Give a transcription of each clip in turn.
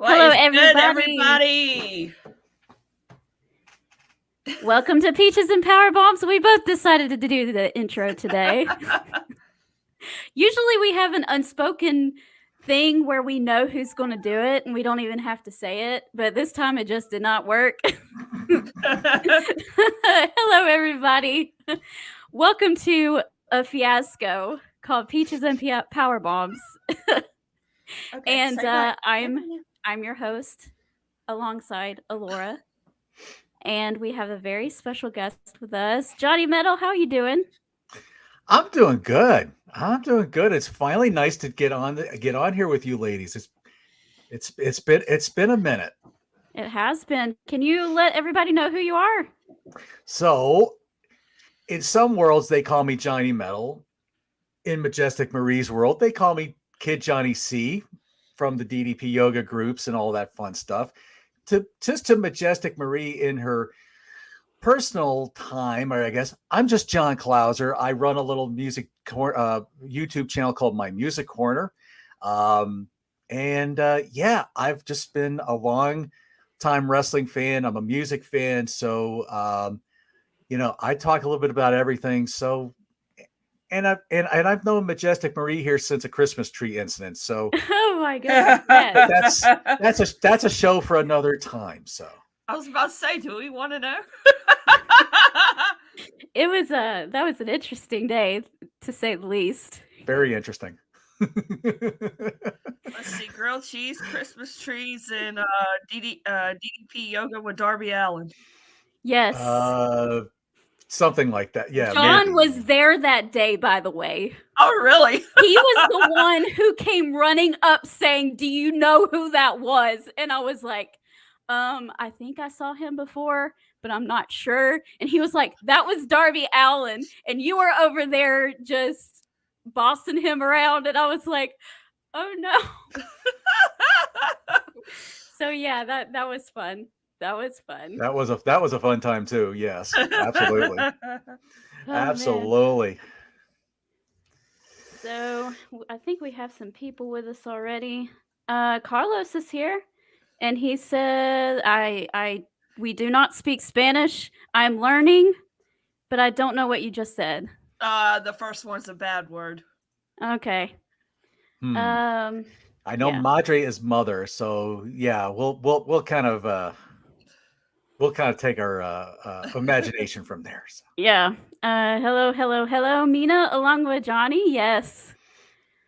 What Hello, is good, everybody. everybody? Welcome to Peaches and Powerbombs. We both decided to do the intro today. Usually, we have an unspoken thing where we know who's going to do it and we don't even have to say it, but this time it just did not work. Hello, everybody. Welcome to a fiasco called Peaches and Powerbombs. Okay, And say bye. I'm your host alongside Alora. And we have a very special guest with us. Johnny Metal, how are you doing? I'm doing good. I'm doing good. It's finally nice to get on here with you ladies. It's been a minute. It has been. Can you let everybody know who you are? So in some worlds they call me Johnny Metal. In Majestic Marie's world, they call me Kid Johnny C from the DDP yoga groups and all that fun stuff. To Majestic Marie in her personal time, or I guess I'm just John Clauser. I run a little YouTube channel called My Music Corner. And I've just been a long time wrestling fan. I'm a music fan. So I talk a little bit about everything. So and I've known Majestic Marie here since a Christmas tree incident. So Oh my god. Yes. that's a show for another time. So I was about to say, do we want to know? That was an interesting day to say the least. very interesting. Let's see, grilled cheese, Christmas trees, and DDP yoga with Darby Allen. Yes. Something like that. Yeah, John maybe. was there that day, by the way. Oh, really? He was the one who came running up saying, "Do you know who that was?" And I was like, I think I saw him before, but I'm not sure. And he was like, "That was Darby Allen." And you were over there just bossing him around. And I was like, "Oh no." So yeah, that was fun. That was fun. That was a fun time too. Yes, absolutely. Oh, Absolutely. man. So I think we have some people with us already. Carlos is here, and he said, we do not speak Spanish. I'm learning, but I don't know what you just said." The first one's a bad word. Okay. I know Yeah. madre is mother, so yeah, we'll kind of take our imagination from there. So. Yeah. Hello, Mina, along with Johnny. Yes.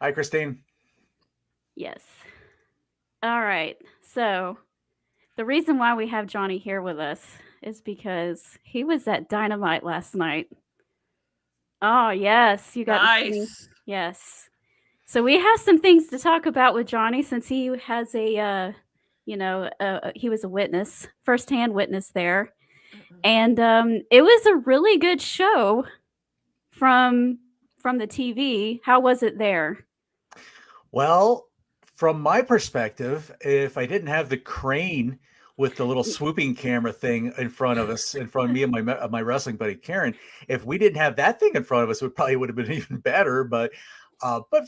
Hi, Christine. Yes. All right. So the reason why we have Johnny here with us is because he was at Dynamite last night. Oh, yes. You got to see. Nice. Yes. So we have some things to talk about with Johnny since he has he was a witness, firsthand witness there. And it was a really good show from the TV. How was it there? Well, from my perspective, if I didn't have the crane with the little swooping camera thing in front of us, in front of me and my wrestling buddy Karen, if we didn't have that thing in front of us, it probably would have been even better. But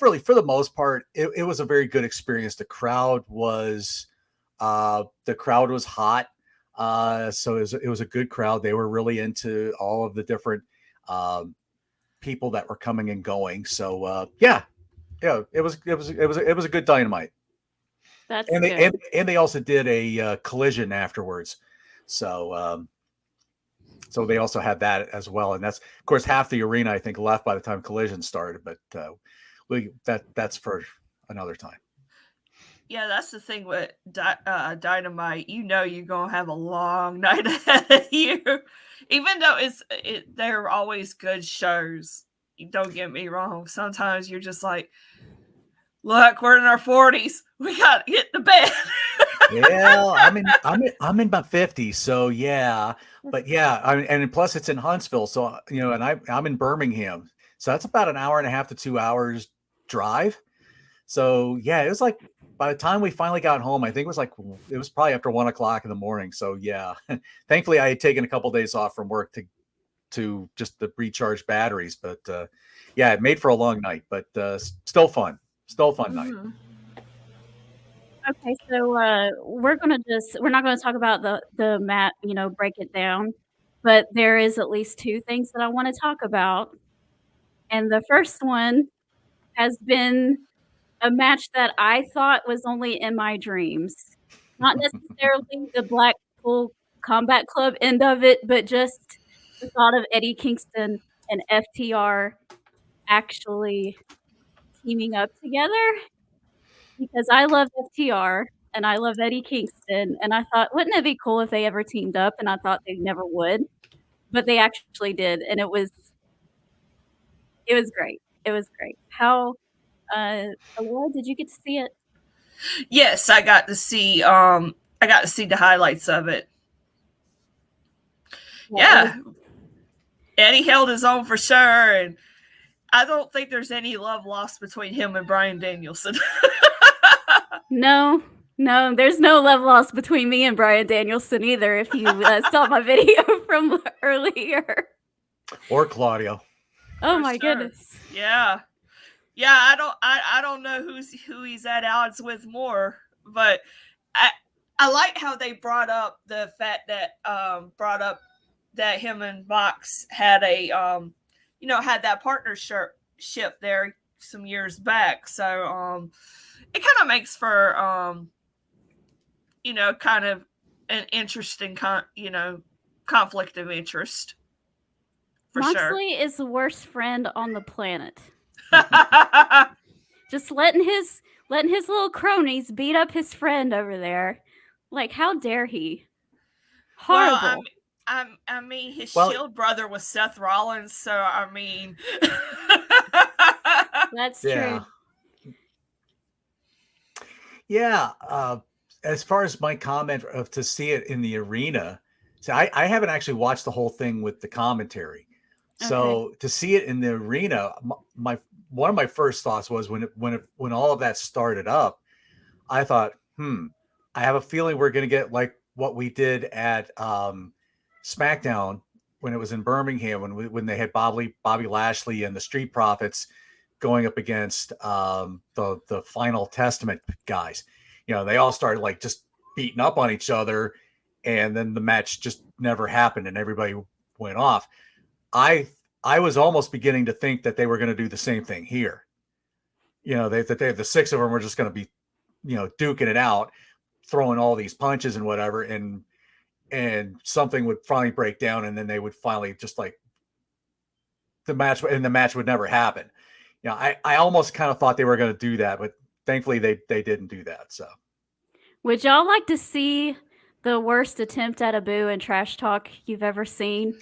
really, for the most part, it was a very good experience. The crowd was hot, so it was a good crowd. They were really into all of the different people that were coming and going. So yeah, it was a good Dynamite. That's And good. and they also did a collision afterwards. So so they also had that as well. And that's of course half the arena I think left by the time collision started. But that's for another time. Yeah, that's the thing with Dynamite. You know you're going to have a long night ahead of you. Even though they're always good shows. Don't get me wrong. Sometimes you're just like, look, we're in our 40s. We got to get to bed. Yeah, I'm in my 50s, so yeah. But yeah, and plus it's in Huntsville, so and I'm in Birmingham, so that's about an hour and a half to 2 hours drive. So yeah, it was like by the time we finally got home, I think it was probably after 1 o'clock in the morning. So yeah, thankfully I had taken a couple of days off from work to just to recharge batteries. But yeah, it made for a long night, but still fun night. Okay, so we're not gonna talk about the mat, break it down, but there is at least 2 things that I wanna talk about. And the first one has been a match that I thought was only in my dreams. Not necessarily the Blackpool Combat Club end of it, but just the thought of Eddie Kingston and FTR actually teaming up together, because I love FTR and I love Eddie Kingston, and I thought, "Wouldn't it be cool if they ever teamed up?" And I thought they never would, but they actually did, and it was great. It was great. How Alora, did you get to see it? Yes, I got to see the highlights of it. Yeah, Eddie held his own for sure, and I don't think there's any love lost between him and Bryan Danielson. No, there's no love lost between me and Bryan Danielson either, if you saw my video from earlier. Or Claudio. Oh my goodness. Yeah. Yeah, I don't know who he's at odds with more, but I like how they brought up the fact that him and Box had had that partnership there some years back. So it kind of makes for kind of an interesting conflict of interest. For Moxley sure. is the worst friend on the planet. Just letting his little cronies beat up his friend over there. Like, how dare he? Horrible. Well, I mean, his Shield brother was Seth Rollins, so I mean, that's true. Yeah. As far as my comment of to see it in the arena, so I haven't actually watched the whole thing with the commentary. So to see it in the arena, one of my first thoughts was when all of that started up, I thought, I have a feeling we're going to get like what we did at SmackDown when it was in Birmingham, when they had Bobby Lashley and the Street Profits going up against the Final Testament guys. They all started like just beating up on each other, and then the match just never happened, and everybody went off. I was almost beginning to think that they were going to do the same thing here. That the 6 of them were just going to be, duking it out, throwing all these punches and whatever, and something would finally break down, and then they would finally just like the match would never happen. I almost kind of thought they were going to do that, but thankfully they didn't do that. So, would y'all like to see the worst attempt at a boo and trash talk you've ever seen?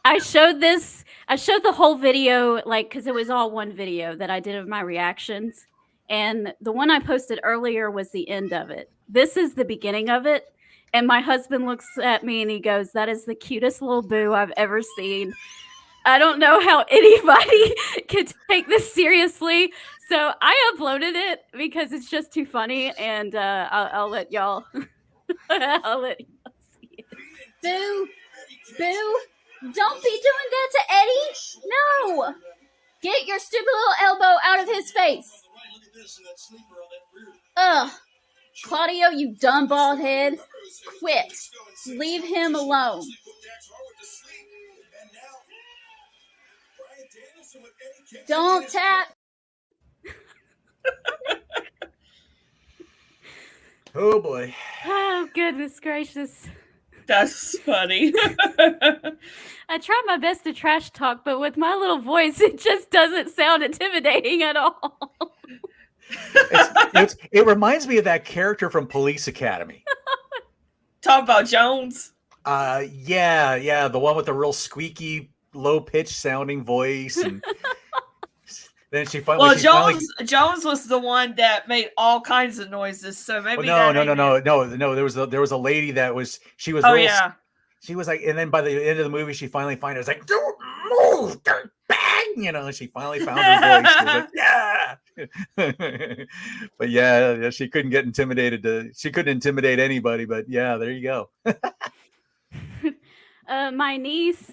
I showed the whole video, because it was all one video that I did of my reactions. And the one I posted earlier was the end of it. This is the beginning of it. And my husband looks at me and he goes, "That is the cutest little boo I've ever seen." I don't know how anybody could take this seriously. So I uploaded it because it's just too funny. And I'll let y'all see it. Boo! Boo! Don't be doing that to Eddie! No! Get your stupid little elbow out of his face! Ugh! Claudio, you dumb bald head. Quit. Leave him alone. Don't tap. Oh boy. Oh, goodness gracious. That's funny. I try my best to trash talk, but with my little voice, it just doesn't sound intimidating at all. It reminds me of that character from Police Academy. Talk about Jones. Yeah, the one with the real squeaky, low pitched sounding voice, and then Jones was the one that made all kinds of noises. So maybe no. There was a lady that was she was. She was like, and then by the end of the movie, she finally finds like, "Don't move, don't bang," she finally found her voice. She was like, yeah. But yeah, she couldn't get intimidated. She couldn't intimidate anybody. But yeah, there you go. My niece,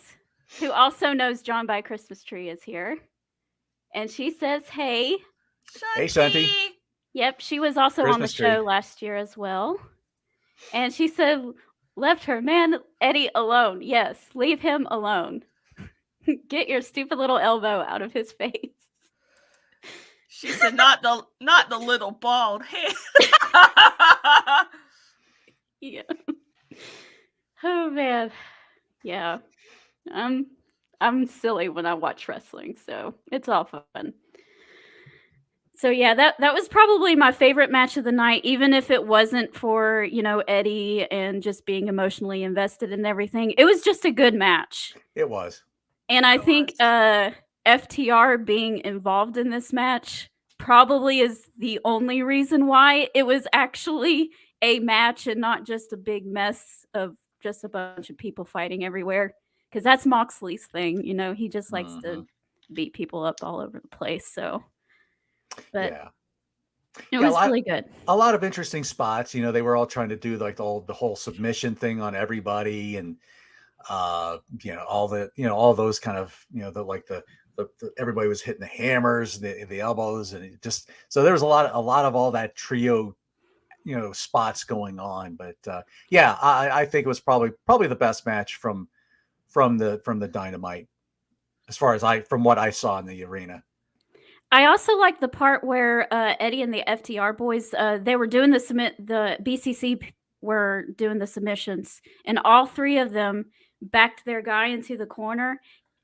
who also knows John by Christmas Tree, is here. And she says, "Hey." Hey, Shanti. Yep, she was also on the Christmas tree. show last year as well. And she said, left her man Eddie alone. Yes, leave him alone. Get your stupid little elbow out of his face. She said, not the little bald head. Yeah. Oh man. Yeah. I'm silly when I watch wrestling, so it's all fun. So yeah, that was probably my favorite match of the night, even if it wasn't for, Eddie and just being emotionally invested in everything. It was just a good match. It was. And I It think was. FTR being involved in this match probably is the only reason why it was actually a match and not just a big mess of just a bunch of people fighting everywhere. Because that's Moxley's thing, he just likes to beat people up all over the place. So, but Yeah. it Yeah, was really good. A lot of interesting spots. They were all trying to do like the whole submission thing on everybody, and all those kind of the everybody was hitting the hammers, the elbows, and it just so there was a lot of all that trio spots going on. But yeah, I think it was probably the best match from the Dynamite as far as from what I saw in the arena. I also like the part where Eddie and the FTR boys, they were doing the BCC were doing the submissions, and all three of them backed their guy into the corner,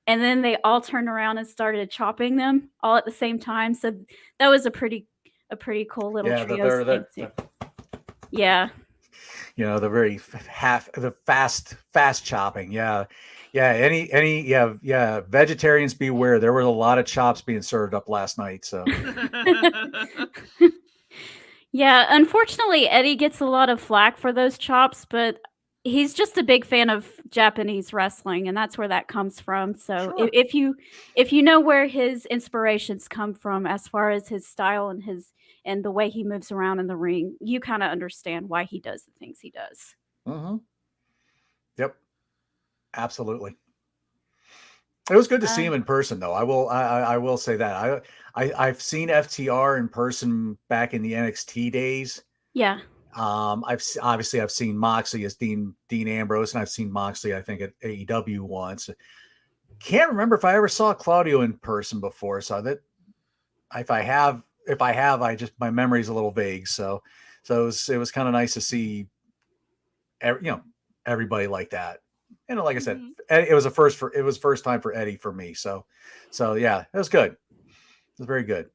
and then they all turned around and started chopping them all at the same time. So that was a pretty cool little trio thing too. Yeah. The very fast chopping. Yeah. Yeah. Vegetarians beware. There were a lot of chops being served up last night. So yeah, unfortunately, Eddie gets a lot of flack for those chops, but he's just a big fan of Japanese wrestling, and that's where that comes from. So sure. if you know where his inspirations come from, as far as his style and the way he moves around in the ring, you kind of understand why he does the things he does. Mm-hmm. Yep, absolutely. It was good to see him in person, though. I will say that I've seen FTR in person back in the NXT days. Yeah. I've seen Moxley as Dean Ambrose, and I've seen Moxley, I think, at AEW once. Can't remember if I ever saw Claudio in person before. So that if I have, I just my memory's a little vague. So it was kind of nice to see, everybody like that. Like I said, it was first time for Eddie for me. So yeah, it was good. It was very good.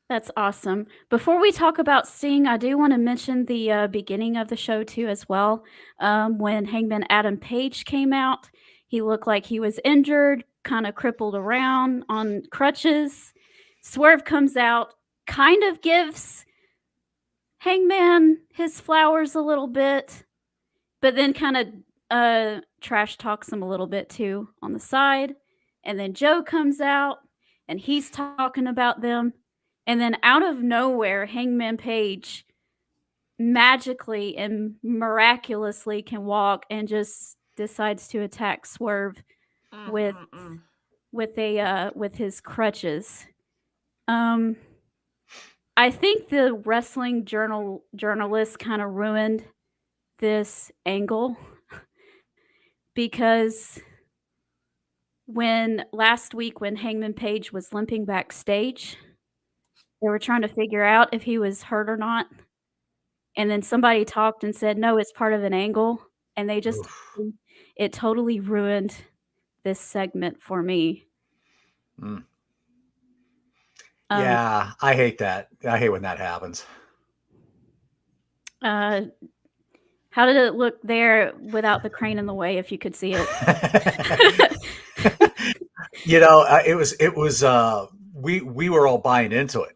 That's awesome. Before we talk about Sting, I do want to mention the beginning of the show too as well. When Hangman Adam Page came out, he looked like he was injured, kind of crippled around on crutches. Swerve comes out, kind of gives Hangman his flowers a little bit, but then kind of trash talks him a little bit too on the side. And then Joe comes out and he's talking about them. And then out of nowhere, Hangman Page magically and miraculously can walk and just decides to attack Swerve with his crutches. I think the wrestling journalist kind of ruined this angle because last week when Hangman Page was limping backstage, they were trying to figure out if he was hurt or not. And then somebody talked and said, no, it's part of an angle. And it totally ruined this segment for me. Yeah, I hate that. I hate when that happens. How did it look there without the crane in the way, if you could see it? It was we were all buying into it.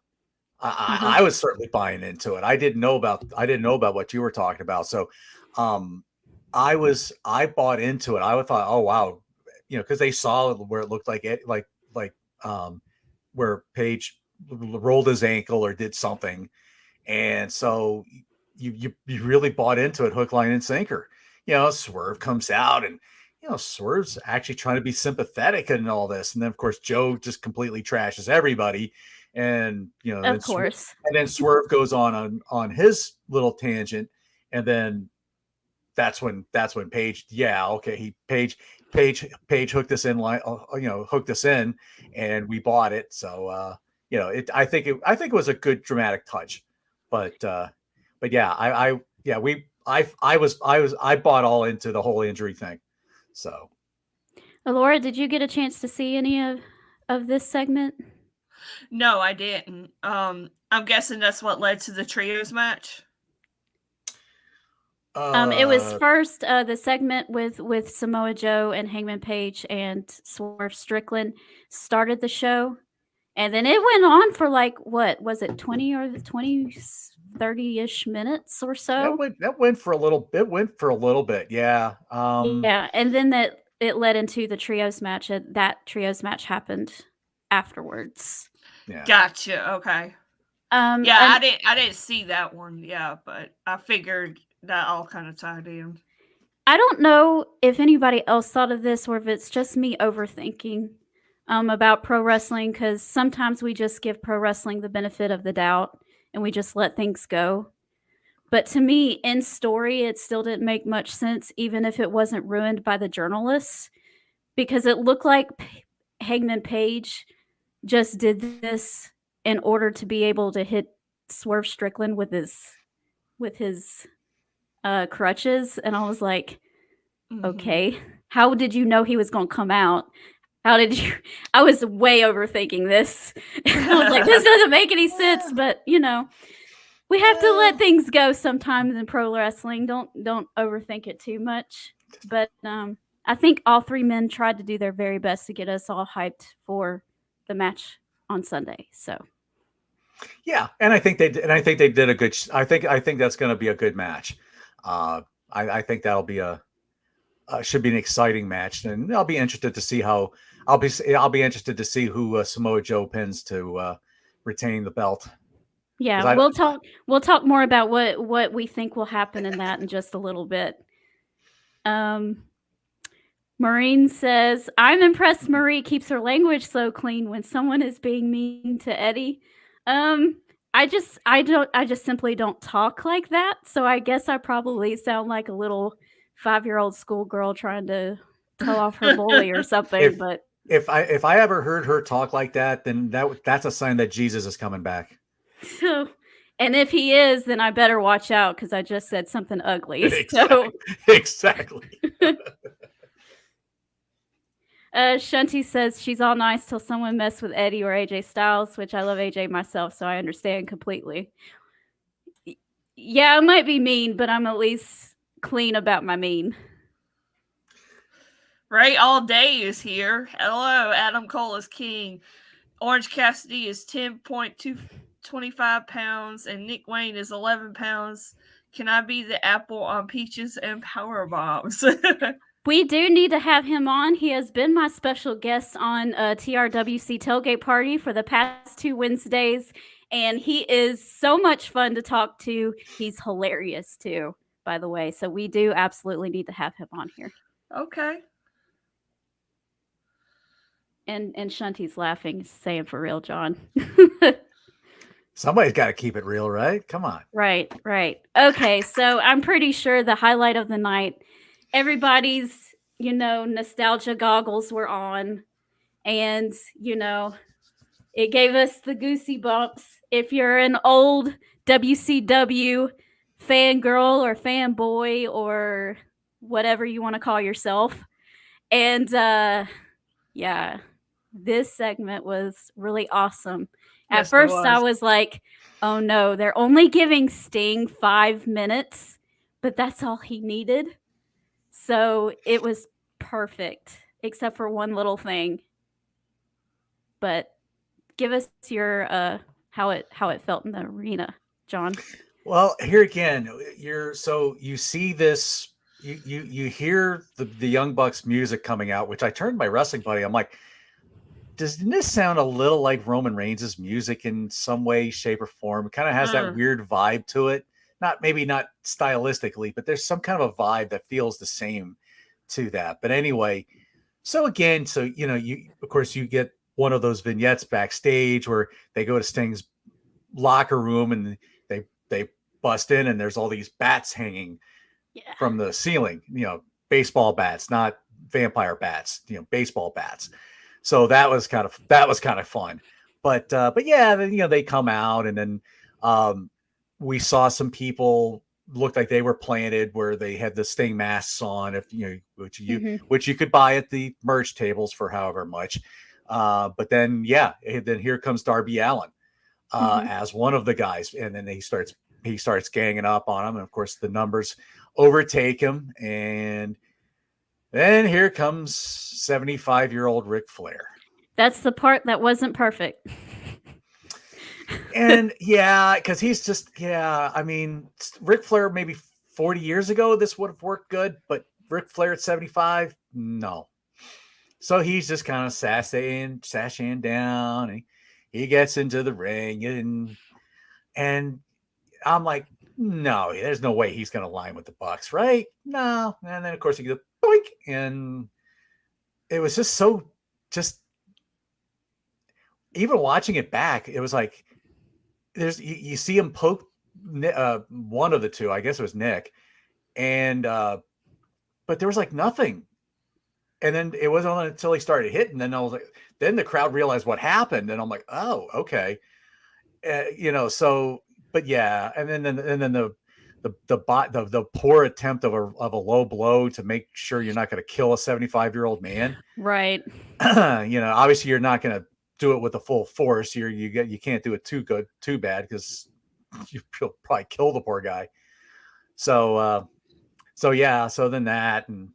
I was certainly buying into it. I didn't know about what you were talking about. So I bought into it. I thought, oh wow, because they saw where it looked like it, like where Page rolled his ankle or did something, and so you really bought into it, hook, line, and sinker. Swerve comes out, and Swerve's actually trying to be sympathetic and all this, and then of course Joe just completely trashes everybody. and Of course. and then Swerve goes on his little tangent, and then that's when Paige, yeah, okay, Paige hooked us in hooked us in, and we bought it. So I think it was a good dramatic touch, but yeah, I bought all into the whole injury thing. So Laura, did you get a chance to see any of this segment? No, I didn't. I'm guessing that's what led to the trios match. It was first the segment with Samoa Joe and Hangman Page and Swerve Strickland started the show, and then it went on for like, what was it, 20 or 20 30-ish minutes or so. That went for a little bit, yeah. Yeah, and then it led into the trios match. That trios match happened afterwards. Yeah. Gotcha. Okay. Yeah, I didn't see that one. Yeah, but I figured that all kind of tied in. I don't know if anybody else thought of this or if it's just me overthinking about pro wrestling, because sometimes we just give pro wrestling the benefit of the doubt and we just let things go. But to me, in story, it still didn't make much sense, even if it wasn't ruined by the journalists, because it looked like Hangman Page just did this in order to be able to hit Swerve Strickland with his crutches, and I was like, okay, how did you know he was going to come out? How did you? I was way overthinking this. I was like, this doesn't make any sense, but we have to let things go sometimes in pro wrestling. Don't overthink it too much. But I think all three men tried to do their very best to get us all hyped for the match on Sunday. So yeah, and I think they did a good. I think that's going to be a good match. I think that'll be should be an exciting match, and I'll be interested to see how I'll be interested to see who Samoa Joe pins to retain the belt. Yeah, we'll talk more about what we think will happen in that in just a little bit. Maureen says, I'm impressed Marie keeps her language so clean when someone is being mean to Eddie. I just simply don't talk like that. So I guess I probably sound like a little 5-year-old schoolgirl trying to tell off her bully or something. But if I ever heard her talk like that, then that's a sign that Jesus is coming back. So, and if he is, then I better watch out because I just said something ugly. Exactly. Shunty says she's all nice till someone messed with Eddie or AJ Styles, which I love AJ myself, so I understand completely. Yeah, I might be mean, but I'm at least clean about my mean. Ray All Day is here. Hello, Adam Cole is king. Orange Cassidy is 10.25 pounds, and Nick Wayne is 11 pounds. Can I be the apple on Peaches and Powerbombs? We do need to have him on. He has been my special guest on TRWC Tailgate Party for the past 2 Wednesdays, and he is so much fun to talk to. He's hilarious too, by the way. So we do absolutely need to have him on here. Okay. And Shunty's laughing, saying for real, John. Somebody's got to keep it real, right? Come on. Right. Okay, so I'm pretty sure the highlight of the night, everybody's, nostalgia goggles were on, and, it gave us the goosey bumps. If you're an old WCW fangirl or fanboy or whatever you want to call yourself. And, yeah, this segment was really awesome. At first, I was like, oh no, they're only giving Sting 5 minutes, but that's all he needed. So it was perfect, except for one little thing. But give us your how it felt in the arena, John. Well, here again, you see this, you hear the Young Bucks music coming out, which I turned to my wrestling buddy. I'm like, doesn't this sound a little like Roman Reigns' music in some way, shape, or form? It kind of has that weird vibe to it. Maybe not stylistically, but there's some kind of a vibe that feels the same to that. But anyway, so again, you of course you get one of those vignettes backstage where they go to Sting's locker room and they bust in and there's all these bats hanging from the ceiling, baseball bats, not vampire bats, baseball bats. So that was kind of fun. But yeah, then, they come out and then we saw some people looked like they were planted where they had the Sting masks on, which you could buy at the merch tables for however much. But then then here comes Darby Allin as one of the guys, and then he starts ganging up on him, and of course the numbers overtake him, and then here comes 75-year-old Ric Flair. That's the part that wasn't perfect. And because he's just, I mean, Ric Flair maybe 40 years ago, this would have worked good, but Ric Flair at 75, no. So he's just kind of sashaying down, and he gets into the ring, and I'm like, no, there's no way he's going to line with the Bucks, right? No. And then, of course, he goes, boink, and it was just even watching it back, it was like, you see him poke one of the two, I guess it was Nick, and but there was like nothing, and then it wasn't until he started hitting, then I was like, then the crowd realized what happened, and I'm like, oh, okay, so, but yeah, and then the poor attempt of a low blow to make sure you're not going to kill a 75-year-old man, right? Obviously you're not going to do it with the full force. You can't do it too bad because you'll probably kill the poor guy. So then that, and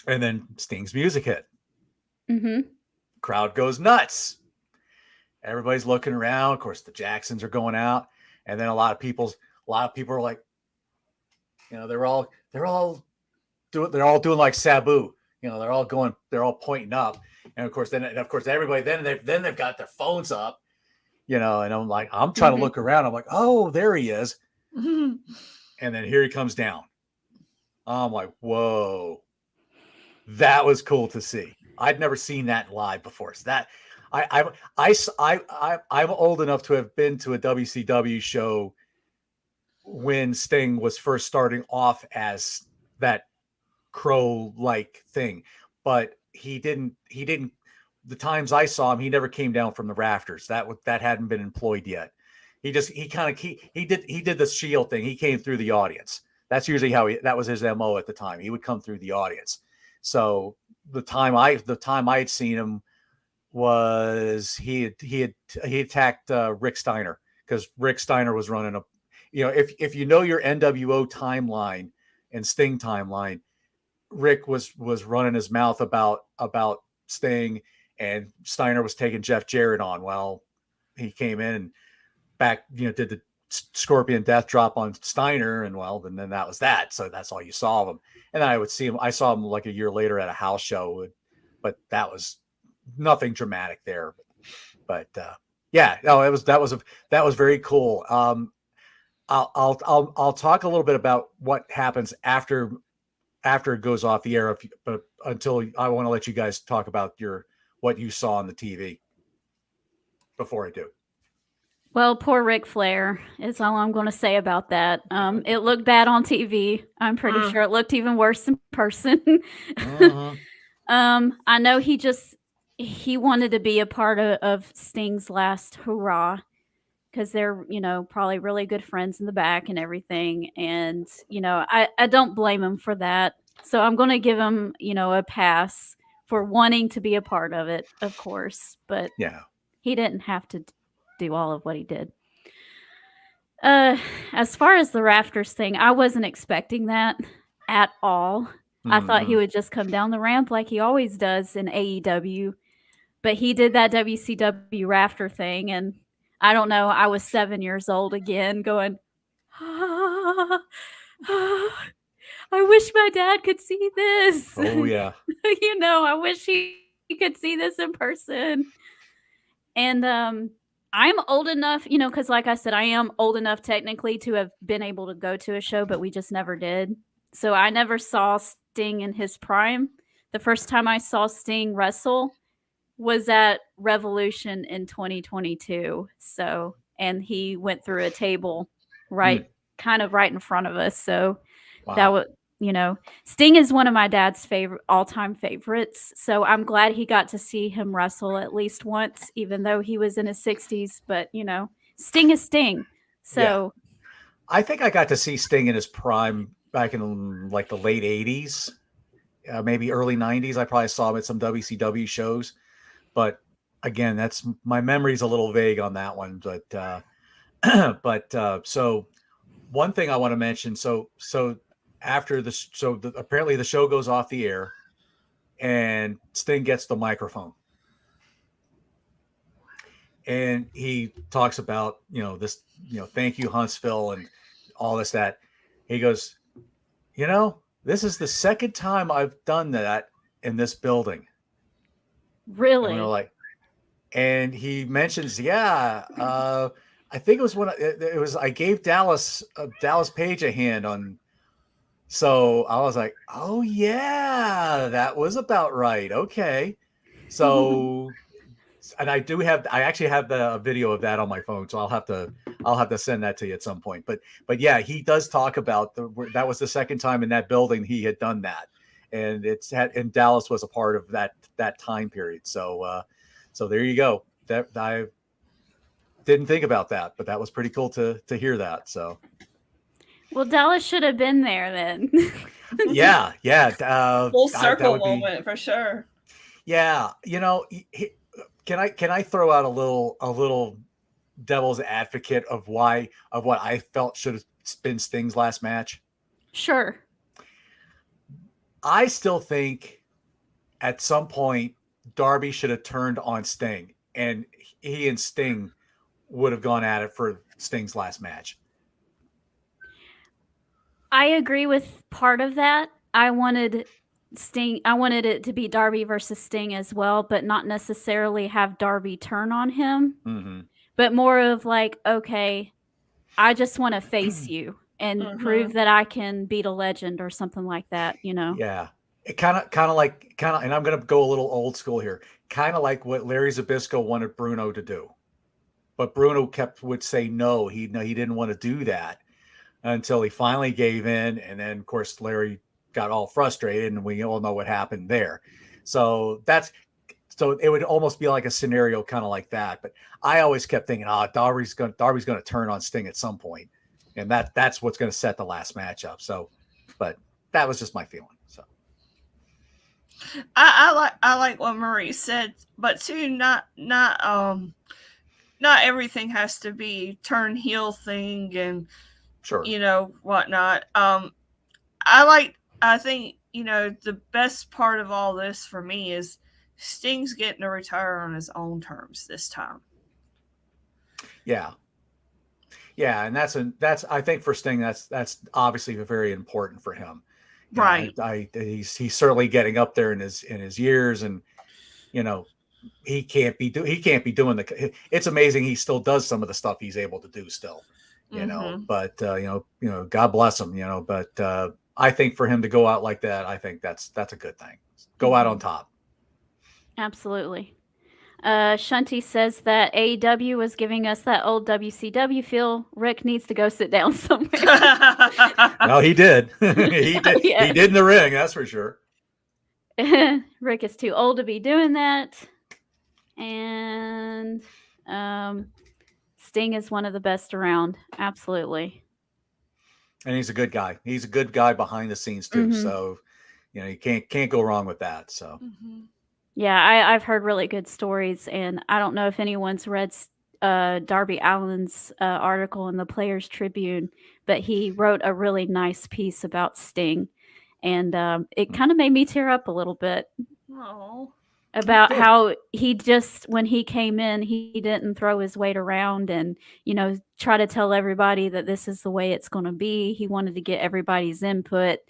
and then Sting's music hit. Crowd goes nuts. Everybody's looking around. Of course, the Jacksons are going out, and then a lot of people are like, they're all doing like Sabu. They're all pointing up. And of course, everybody, then they've got their phones up, and I'm like, I'm trying to look around. I'm like, oh, there he is. And then here he comes down. I'm like, whoa, that was cool to see. I'd never seen that live before. So that I'm old enough to have been to a WCW show when Sting was first starting off as that crow-like thing, but he didn't the times I saw him, he never came down from the rafters. That hadn't been employed yet. He did the Shield thing. He came through the audience. That's usually that was his MO at the time. He would come through the audience. So the time I had seen him was he attacked Rick Steiner, because Rick Steiner was running if you know your NWO timeline and Sting timeline, Rick was running his mouth about Sting, and Steiner was taking Jeff Jarrett on. Well, he came in and did the Scorpion Death Drop on Steiner, and then that was that. So that's all you saw of him. And then I saw him like a year later at a house show, but that was nothing dramatic there. But that was very cool. I'll talk a little bit about what happens after it goes off the air, but until I want to let you guys talk about what you saw on the TV before I do. Well, poor Ric Flair is all I'm going to say about that. It looked bad on TV. I'm pretty sure it looked even worse in person. I know he wanted to be a part of Sting's last hurrah, because they're, probably really good friends in the back and everything. And, I don't blame him for that. So I'm going to give him, a pass for wanting to be a part of it, of course. But he didn't have to do all of what he did. As far as the rafters thing, I wasn't expecting that at all. I thought he would just come down the ramp like he always does in AEW. But he did that WCW rafter thing, and I don't know, I was 7 years old again going, I wish my dad could see this. Oh, yeah. I wish he could see this in person. And I'm old enough, because like I said, I am old enough technically to have been able to go to a show, but we just never did. So I never saw Sting in his prime. The first time I saw Sting wrestle was at Revolution in 2022. So, and he went through a table right, kind of right in front of us. So that Wow. was, you know, Sting is one of my dad's favorite all-time favorites. So I'm glad he got to see him wrestle at least once, even though he was in his 60s. But you know, Sting is Sting. Yeah. So I think I got to see Sting in his prime back in like the late 80s, maybe early 90s. I probably saw him at some WCW shows. But again, that's my memory's a little vague on that one. But so one thing I want to mention. So after this, apparently the show goes off the air, and Sting gets the microphone, and he talks about this, thank you Huntsville and all this that. He goes, this is the second time I've done that in this building. really, And we were like, and he mentions, I think it was when I gave Dallas Page a hand on. So I was like, oh yeah, that was about right. Okay. So, and I actually have the video of that on my phone. So I'll have to send that to you at some point. But yeah, he does talk about that was the second time in that building he had done that. And and Dallas was a part of that time period. So, so there you go. That I didn't think about that, but that was pretty cool to hear that. So, well, Dallas should have been there then. yeah. Full circle would be, moment for sure. yeah. Can I throw out a little devil's advocate of what I felt should have been Sting's last match? Sure. I still think at some point Darby should have turned on Sting, and he and Sting would have gone at it for Sting's last match. I agree with part of that. I wanted it to be Darby versus Sting as well, but not necessarily have Darby turn on him. Mm-hmm. But more of like, okay, I just want to face you and prove that I can beat a legend or something like that, Yeah. It kind of, and I'm going to go a little old school here, kind of like what Larry Zbyszko wanted Bruno to do. But Bruno would say no, he didn't want to do that until he finally gave in. And then, of course, Larry got all frustrated, and we all know what happened there. So it would almost be like a scenario kind of like that. But I always kept thinking, Darby's going to turn on Sting at some point, and that's what's going to set the last match up. So, but that was just my feeling. So I like what Marie said, but too, not everything has to be turn heel thing and sure, whatnot. I think the best part of all this for me is Sting's getting to retire on his own terms this time. Yeah, and that's I think for Sting that's obviously very important for him. Right. He's certainly getting up there in his years, and he can't be doing it's amazing he still does some of the stuff he's able to do still, but God bless him, but I think for him to go out like that, I think that's a good thing. Go out on top. Absolutely. Shunty says that AEW was giving us that old WCW feel. Rick needs to go sit down somewhere. No, he did. He did. Yeah. He did in the ring, that's for sure. Rick is too old to be doing that. And Sting is one of the best around. Absolutely. And he's a good guy. He's a good guy behind the scenes too. Mm-hmm. So, you can't go wrong with that. So. Mm-hmm. Yeah, I've heard really good stories, and I don't know if anyone's read Darby Allin's article in the Players Tribune, but he wrote a really nice piece about Sting, and it kind of made me tear up a little bit. Oh. About how he just, when he came in, he didn't throw his weight around and, try to tell everybody that this is the way it's going to be. He wanted to get everybody's input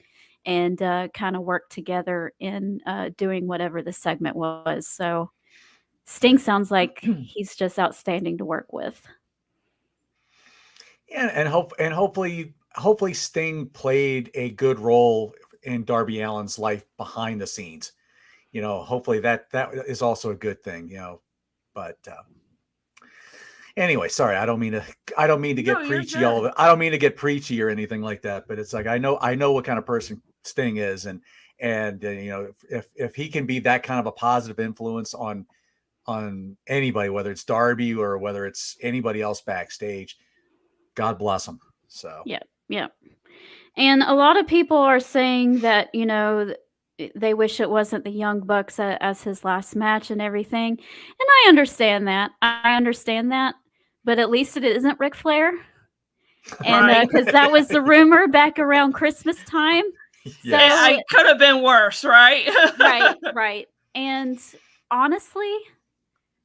and kind of work together in doing whatever the segment was. So Sting sounds like he's just outstanding to work with. Yeah, and hopefully Sting played a good role in Darby Allin's life behind the scenes. hopefully that is also a good thing, but anyway, sorry, I don't mean to get No, you're preachy all of good. it. I don't mean to get preachy or anything like that, but it's like I know what kind of person Sting is, and if he can be that kind of a positive influence on anybody, whether it's Darby or whether it's anybody else backstage, God bless him. So Yeah. And a lot of people are saying that, they wish it wasn't the Young Bucks as his last match and everything. And I understand that. But at least it isn't Ric Flair. And Right. because that was the rumor back around Christmas time. Yes. It could have been worse, right? Right. And honestly,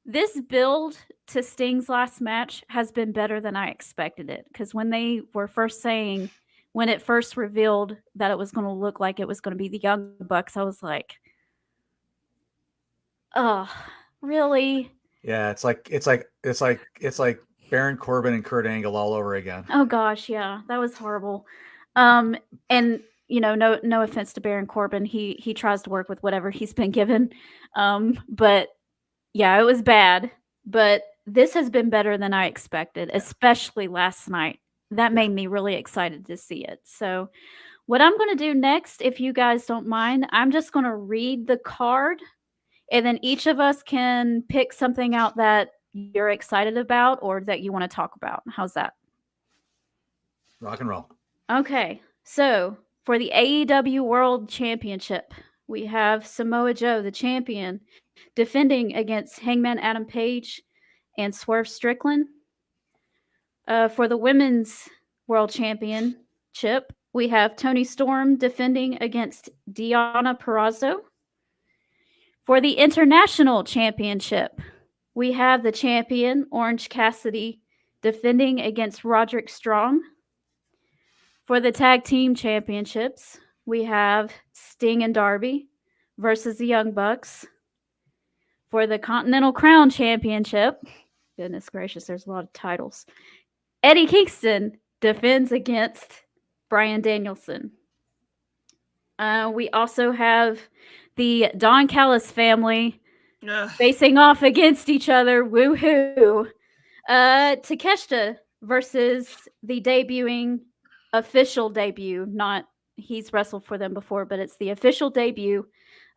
this build to Sting's last match has been better than I expected it. Because when they were when it first revealed that it was going to look like it was going to be the Young Bucks, I was like, oh, really? Yeah, it's like Baron Corbin and Kurt Angle all over again. Oh gosh, yeah, that was horrible. And no offense to Baron Corbin, he tries to work with whatever he's been given. But yeah, it was bad. But this has been better than I expected, especially last night. That made me really excited to see it. So, what I'm going to do next, if you guys don't mind, I'm just going to read the card, and then each of us can pick something out that you're excited about or that you want to talk about. How's that? Rock and roll. Okay. So, for the AEW World Championship, we have Samoa Joe, the champion, defending against Hangman Adam Page and Swerve Strickland. For the Women's World Championship, we have Toni Storm defending against Deonna Purrazzo. For the International Championship, we have the champion, Orange Cassidy, defending against Roderick Strong. For the Tag Team Championships, we have Sting and Darby versus the Young Bucks. For the Continental Crown Championship, goodness gracious, there's a lot of titles. Eddie Kingston defends against Bryan Danielson. We also have the Don Callis family facing off against each other. Woohoo! Takeshita versus the official debut, not he's wrestled for them before, but it's the official debut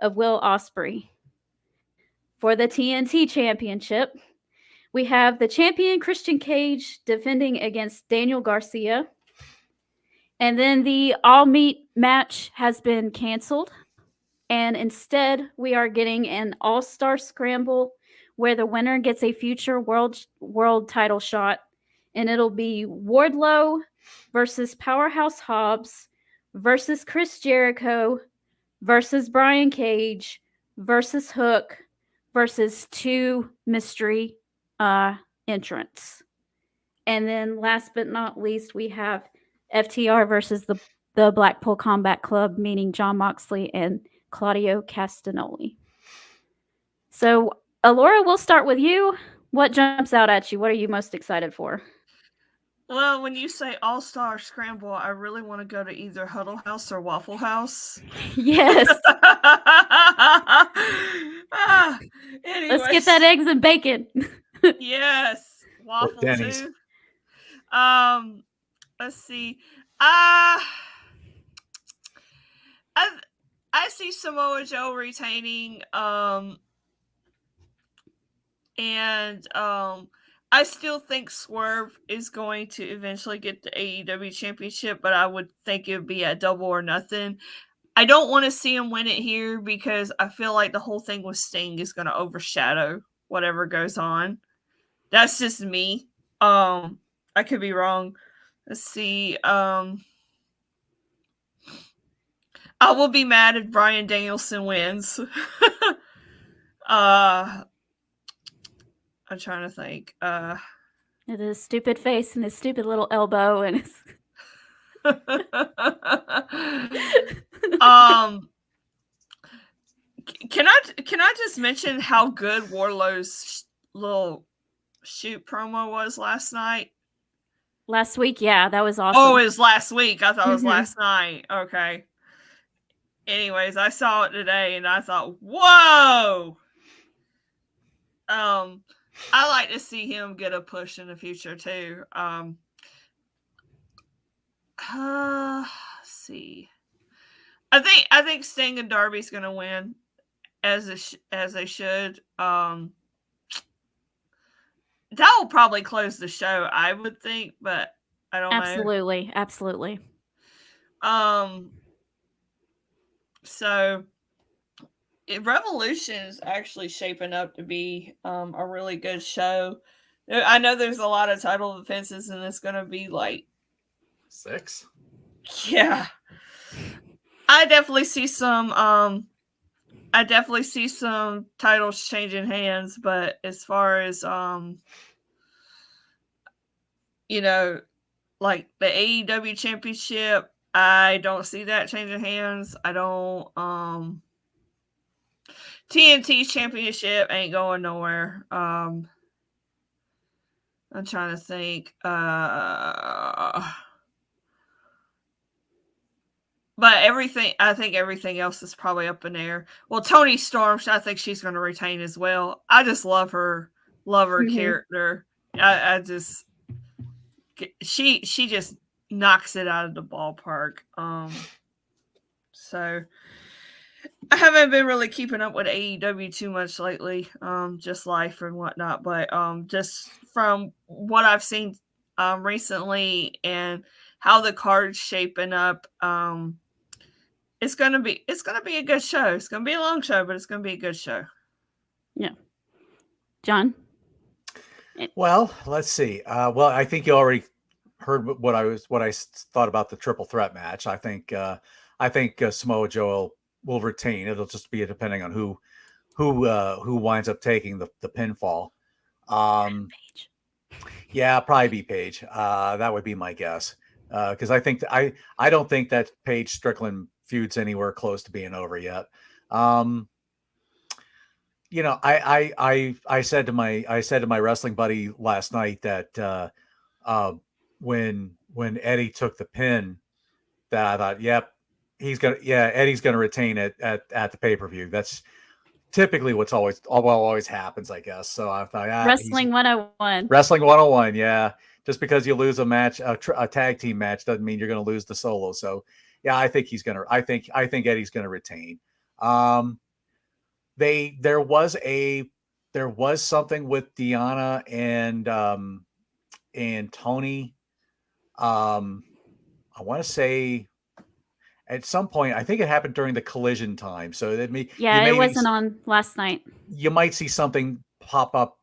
of Will Ospreay. For the TNT Championship, we have the champion Christian Cage defending against Daniel Garcia. And then the all-meat match has been canceled. And instead, we are getting an all-star scramble where the winner gets a future world title shot. And it'll be Wardlow versus Powerhouse Hobbs versus Chris Jericho versus Brian Cage versus Hook versus 2 mystery entrants. And then last but not least, we have FTR versus the Blackpool Combat Club, meaning Jon Moxley and Claudio Castagnoli. So, Alora, we'll start with you. What jumps out at you? What are you most excited for? Well, when you say all-star scramble, I really want to go to either Huddle House or Waffle House. Yes. Anyways. Let's get that eggs and bacon. Yes. Waffle Denny's. too. Let's see. I see Samoa Joe retaining. And I still think Swerve is going to eventually get the AEW championship, but I would think it would be at Double or Nothing. I don't want to see him win it here because I feel like the whole thing with Sting is going to overshadow whatever goes on. That's just me. I could be wrong. Let's see. I will be mad if Bryan Danielson wins. I'm trying to think. It is stupid face and his stupid little elbow and his Can I just mention how good Wardlow's little shoot promo was last night? Last week, yeah, that was awesome. Oh, it was last week. I thought it was last night. Okay. anyways, I saw it today and I thought, whoa. I like to see him get a push in the future too. Let's see. I think Sting and Darby's gonna win as they should. That will probably close the show, I would think, but I don't Absolutely. Absolutely. know. So Revolution is actually shaping up to be a really good show. I know there's a lot of title defenses, and it's going to be like 6. Yeah, I definitely see some. I definitely see some titles changing hands, but as far as you know, like the AEW Championship, I don't see that changing hands. I don't. TNT Championship ain't going nowhere. I'm trying to think. But I think everything else is probably up in there. Well, Toni Storm, I think she's going to retain as well. I just love her character. I just, she just knocks it out of the ballpark. So I haven't been really keeping up with AEW too much lately, just life and whatnot. But just from what I've seen recently and how the card's shaping up, it's gonna be a good show. It's gonna be a long show, but it's gonna be a good show. Yeah. John? Well, let's see. Well, I think you already heard what I thought about the triple threat match. I think Samoa Joe will retain. It'll just be depending on who winds up taking the pinfall. Paige. Yeah, probably be Paige. That would be my guess. Because I think I don't think that Paige Strickland feud's anywhere close to being over yet. You know, I said to my wrestling buddy last night that when Eddie took the pin, that I thought, yep, Eddie's gonna retain it at the pay-per-view. That's typically what's always happens, I guess. So I thought, Wrestling 101. Wrestling 101, yeah. Just because you lose a match, a tag team match, doesn't mean you're going to lose the solo. So, yeah, I think Eddie's going to retain. There was something with Deanna and Tony. I want to say at some point, I think it happened during the Collision time. So it wasn't on last night. You might see something pop up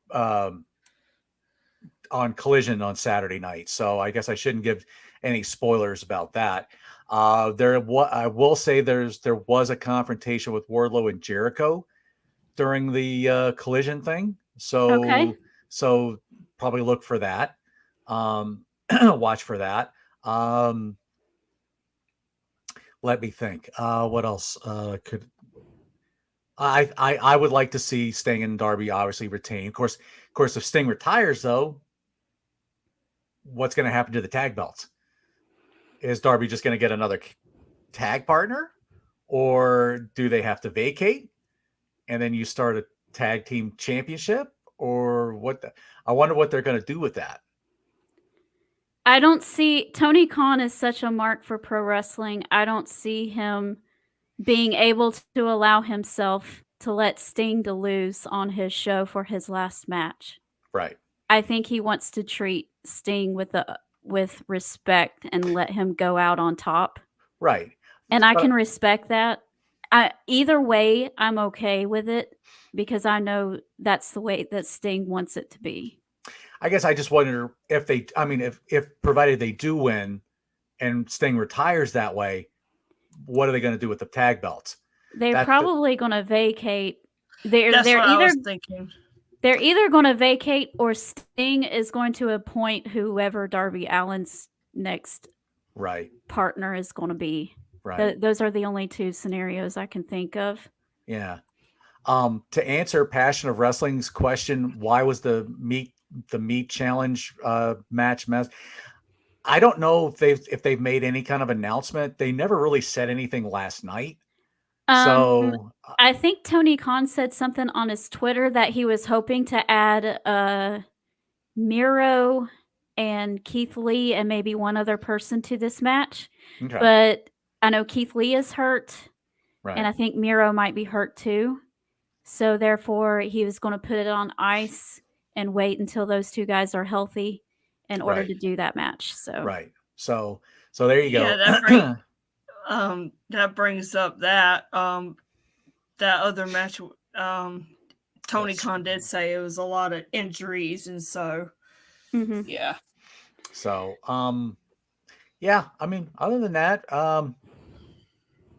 on Collision on Saturday night. So I guess I shouldn't give any spoilers about that. I will say there was a confrontation with Wardlow and Jericho during the Collision thing. So so probably look for that. Watch for that. Let me think. What else could I would like to see Sting and Darby obviously retain. Of course, if Sting retires, though, what's going to happen to the tag belts? Is Darby just going to get another tag partner, or do they have to vacate and then you start a tag team championship, or what? I wonder what they're going to do with that. I don't see Tony Khan is such a mark for pro wrestling. I don't see him being able to allow himself to let Sting to lose on his show for his last match. Right. I think he wants to treat Sting with respect and let him go out on top. Right. And I can respect that. Either way, I'm okay with it because I know that's the way that Sting wants it to be. I guess I just wonder if if provided they do win and Sting retires that way, what are they going to do with the tag belts? They're probably going to vacate. They're I was thinking. They're either going to vacate or Sting is going to appoint whoever Darby Allin's next partner is going to be. Right. Those are the only two scenarios I can think of. Yeah. To answer Passion of Wrestling's question, why was the meat challenge match mess? I don't know if they've made any kind of announcement. They never really said anything last night. So I think Tony Khan said something on his Twitter that he was hoping to add Miro and Keith Lee and maybe one other person to this match. okay, But I know Keith Lee is hurt, and right, I think Miro might be hurt too. So therefore, he was going to put it on ice and wait until those two guys are healthy in order right, to do that match. So right. So there you Yeah, go. that brings up that that other match. Tony Yes. Khan did say it was a lot of injuries, and so yeah. So yeah, I mean, other than that,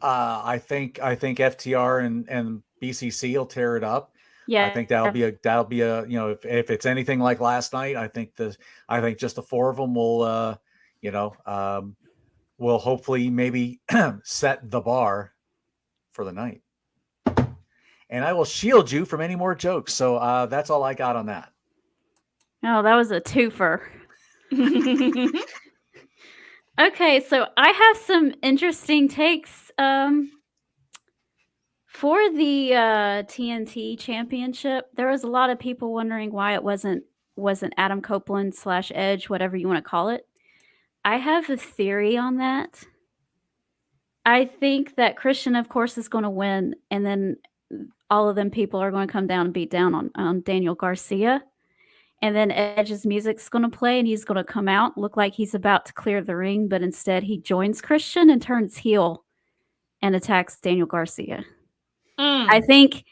I think FTR and BCC will tear it up. I yeah, think that'll be a you know, if it's anything like last night, I think just the four of them will you know, will hopefully maybe set the bar for the night. And I will shield you from any more jokes. So that's all I got on that. Oh, that was a twofer. Okay, so I have some interesting takes for the TNT Championship. There was a lot of people wondering why it wasn't Adam Copeland / Edge, whatever you want to call it. I have a theory on that. I think that Christian, of course, is going to win, and then all of them people are going to come down and beat down on Daniel Garcia. And then Edge's music's going to play, and he's going to come out, look like he's about to clear the ring, but instead he joins Christian and turns heel and attacks Daniel Garcia. I think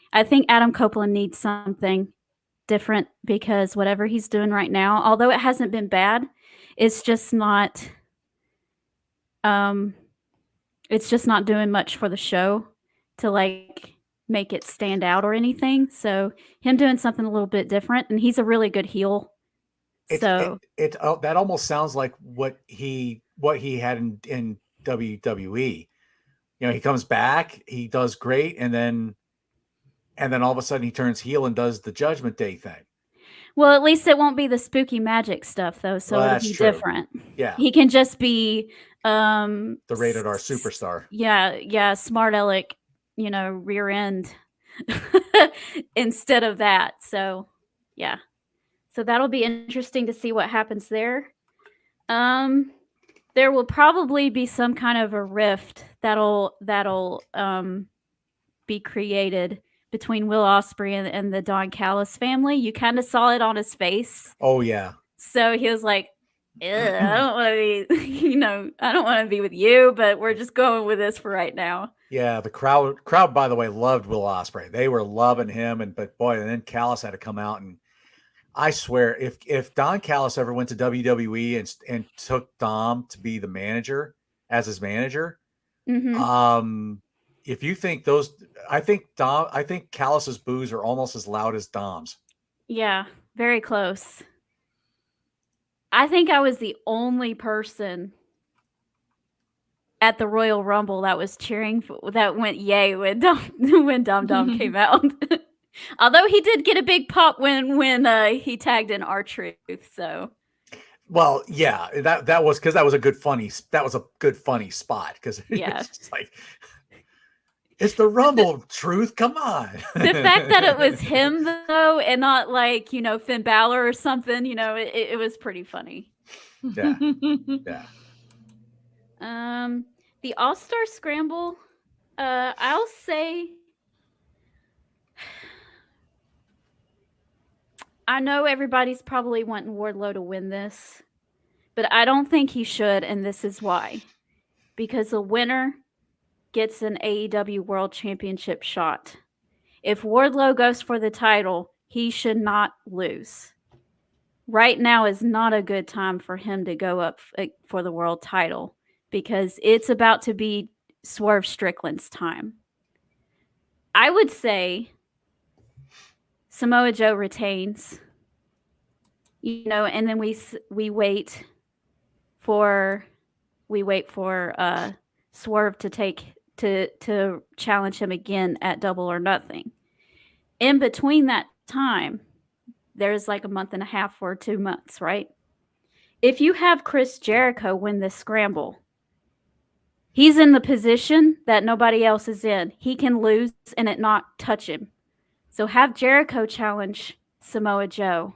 Adam Copeland needs something different because whatever he's doing right now, although it hasn't been bad, it's just not doing much for the show to like make it stand out or anything. So him doing something a little bit different, and he's a really good heel. That almost sounds like what he had in WWE. You know, he comes back, he does great, and then all of a sudden he turns heel and does the Judgment Day thing. Well, at least it won't be the spooky magic stuff though, so it'll be different. Yeah. He can just be the rated R superstar. Yeah, smart aleck, you know, rear end instead of that. So, yeah. So that'll be interesting to see what happens there. There will probably be some kind of a rift that'll be created between Will Ospreay and the Don Callis family. You kind of saw it on his face. Oh yeah. So he was like, I don't want to be, you know, I don't want to be with you, but we're just going with this for right now. Yeah, the crowd, by the way, loved Will Ospreay. They were loving him, and then Callis had to come out, and I swear, if Don Callis ever went to WWE and took Dom to be the manager as his manager, if you think I think Callis's boos are almost as loud as Dom's. Yeah, very close. I think I was the only person at the Royal Rumble that was cheering that went yay when Dom came out. Although he did get a big pop when he tagged in R-Truth. So, well, yeah, that was because that was a good funny spot because it's like it's the Rumble, Truth. Come on. The fact that it was him though, and not like, you know, Finn Balor or something, you know, it was pretty funny. Yeah, yeah. The All-Star Scramble, I'll say, I know everybody's probably wanting Wardlow to win this, but I don't think he should, and this is why. Because the winner gets an AEW World Championship shot. If Wardlow goes for the title, he should not lose. Right now is not a good time for him to go up for the world title because it's about to be Swerve Strickland's time. I would say Samoa Joe retains, you know, and then we wait for Swerve to challenge him again at Double or Nothing. In between that time, there's like a month and a half or 2 months, right? If you have Chris Jericho win this scramble, He's in the position that nobody else is in. He can lose and it not touch him. So have Jericho challenge Samoa Joe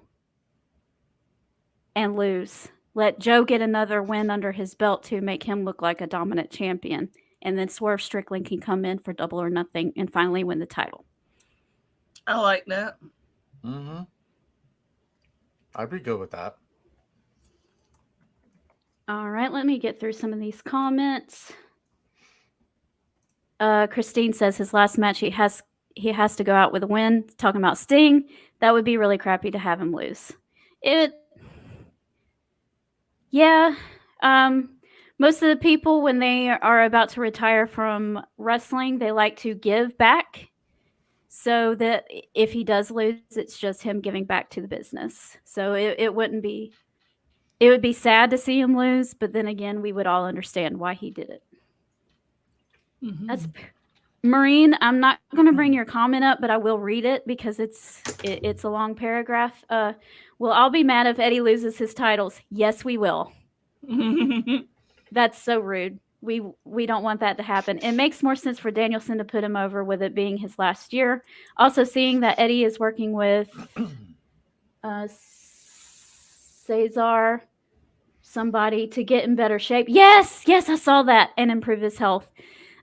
and lose. Let Joe get another win under his belt to make him look like a dominant champion. And then Swerve Strickland can come in for Double or Nothing and finally win the title. I like that. Mm-hmm. I'd be good with that. All right, let me get through some of these comments. Christine says his last match he has to go out with a win. Talking about Sting, that would be really crappy to have him lose. Most of the people when they are about to retire from wrestling, they like to give back. So that if he does lose, it's just him giving back to the business. So it would be sad to see him lose, but then again, we would all understand why he did it. Mm-hmm. That's Maureen. I'm not going to bring your comment up, but I will read it because it's a long paragraph. We'll all be mad if Eddie loses his titles. Yes, we will. That's so rude. We don't want that to happen. It makes more sense for Danielson to put him over with it being his last year. Also, seeing that Eddie is working with Cesar, somebody to get in better shape. Yes, I saw that, and improve his health.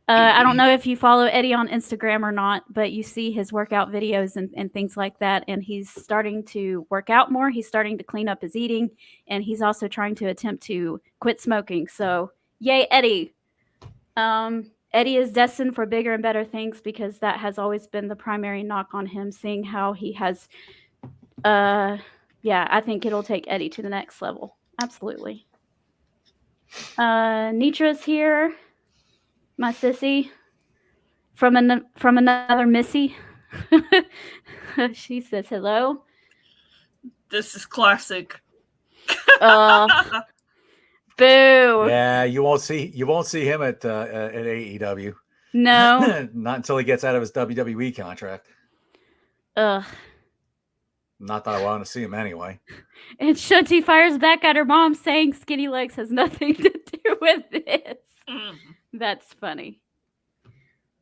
I don't know if you follow Eddie on Instagram or not, but you see his workout videos and things like that, and he's starting to work out more. He's starting to clean up his eating, and he's also trying to attempt to quit smoking. So, yay, Eddie. Eddie is destined for bigger and better things because that has always been the primary knock on him, seeing how he has I think it'll take Eddie to the next level. Absolutely. Nitra's here. My sissy. From another Missy. She says hello. This is classic. Boo. Yeah, you won't see him at AEW. No. Not until he gets out of his WWE contract. Ugh. Not that I want to see him anyway. And Shunty fires back at her mom saying skinny legs has nothing to do with this. That's funny.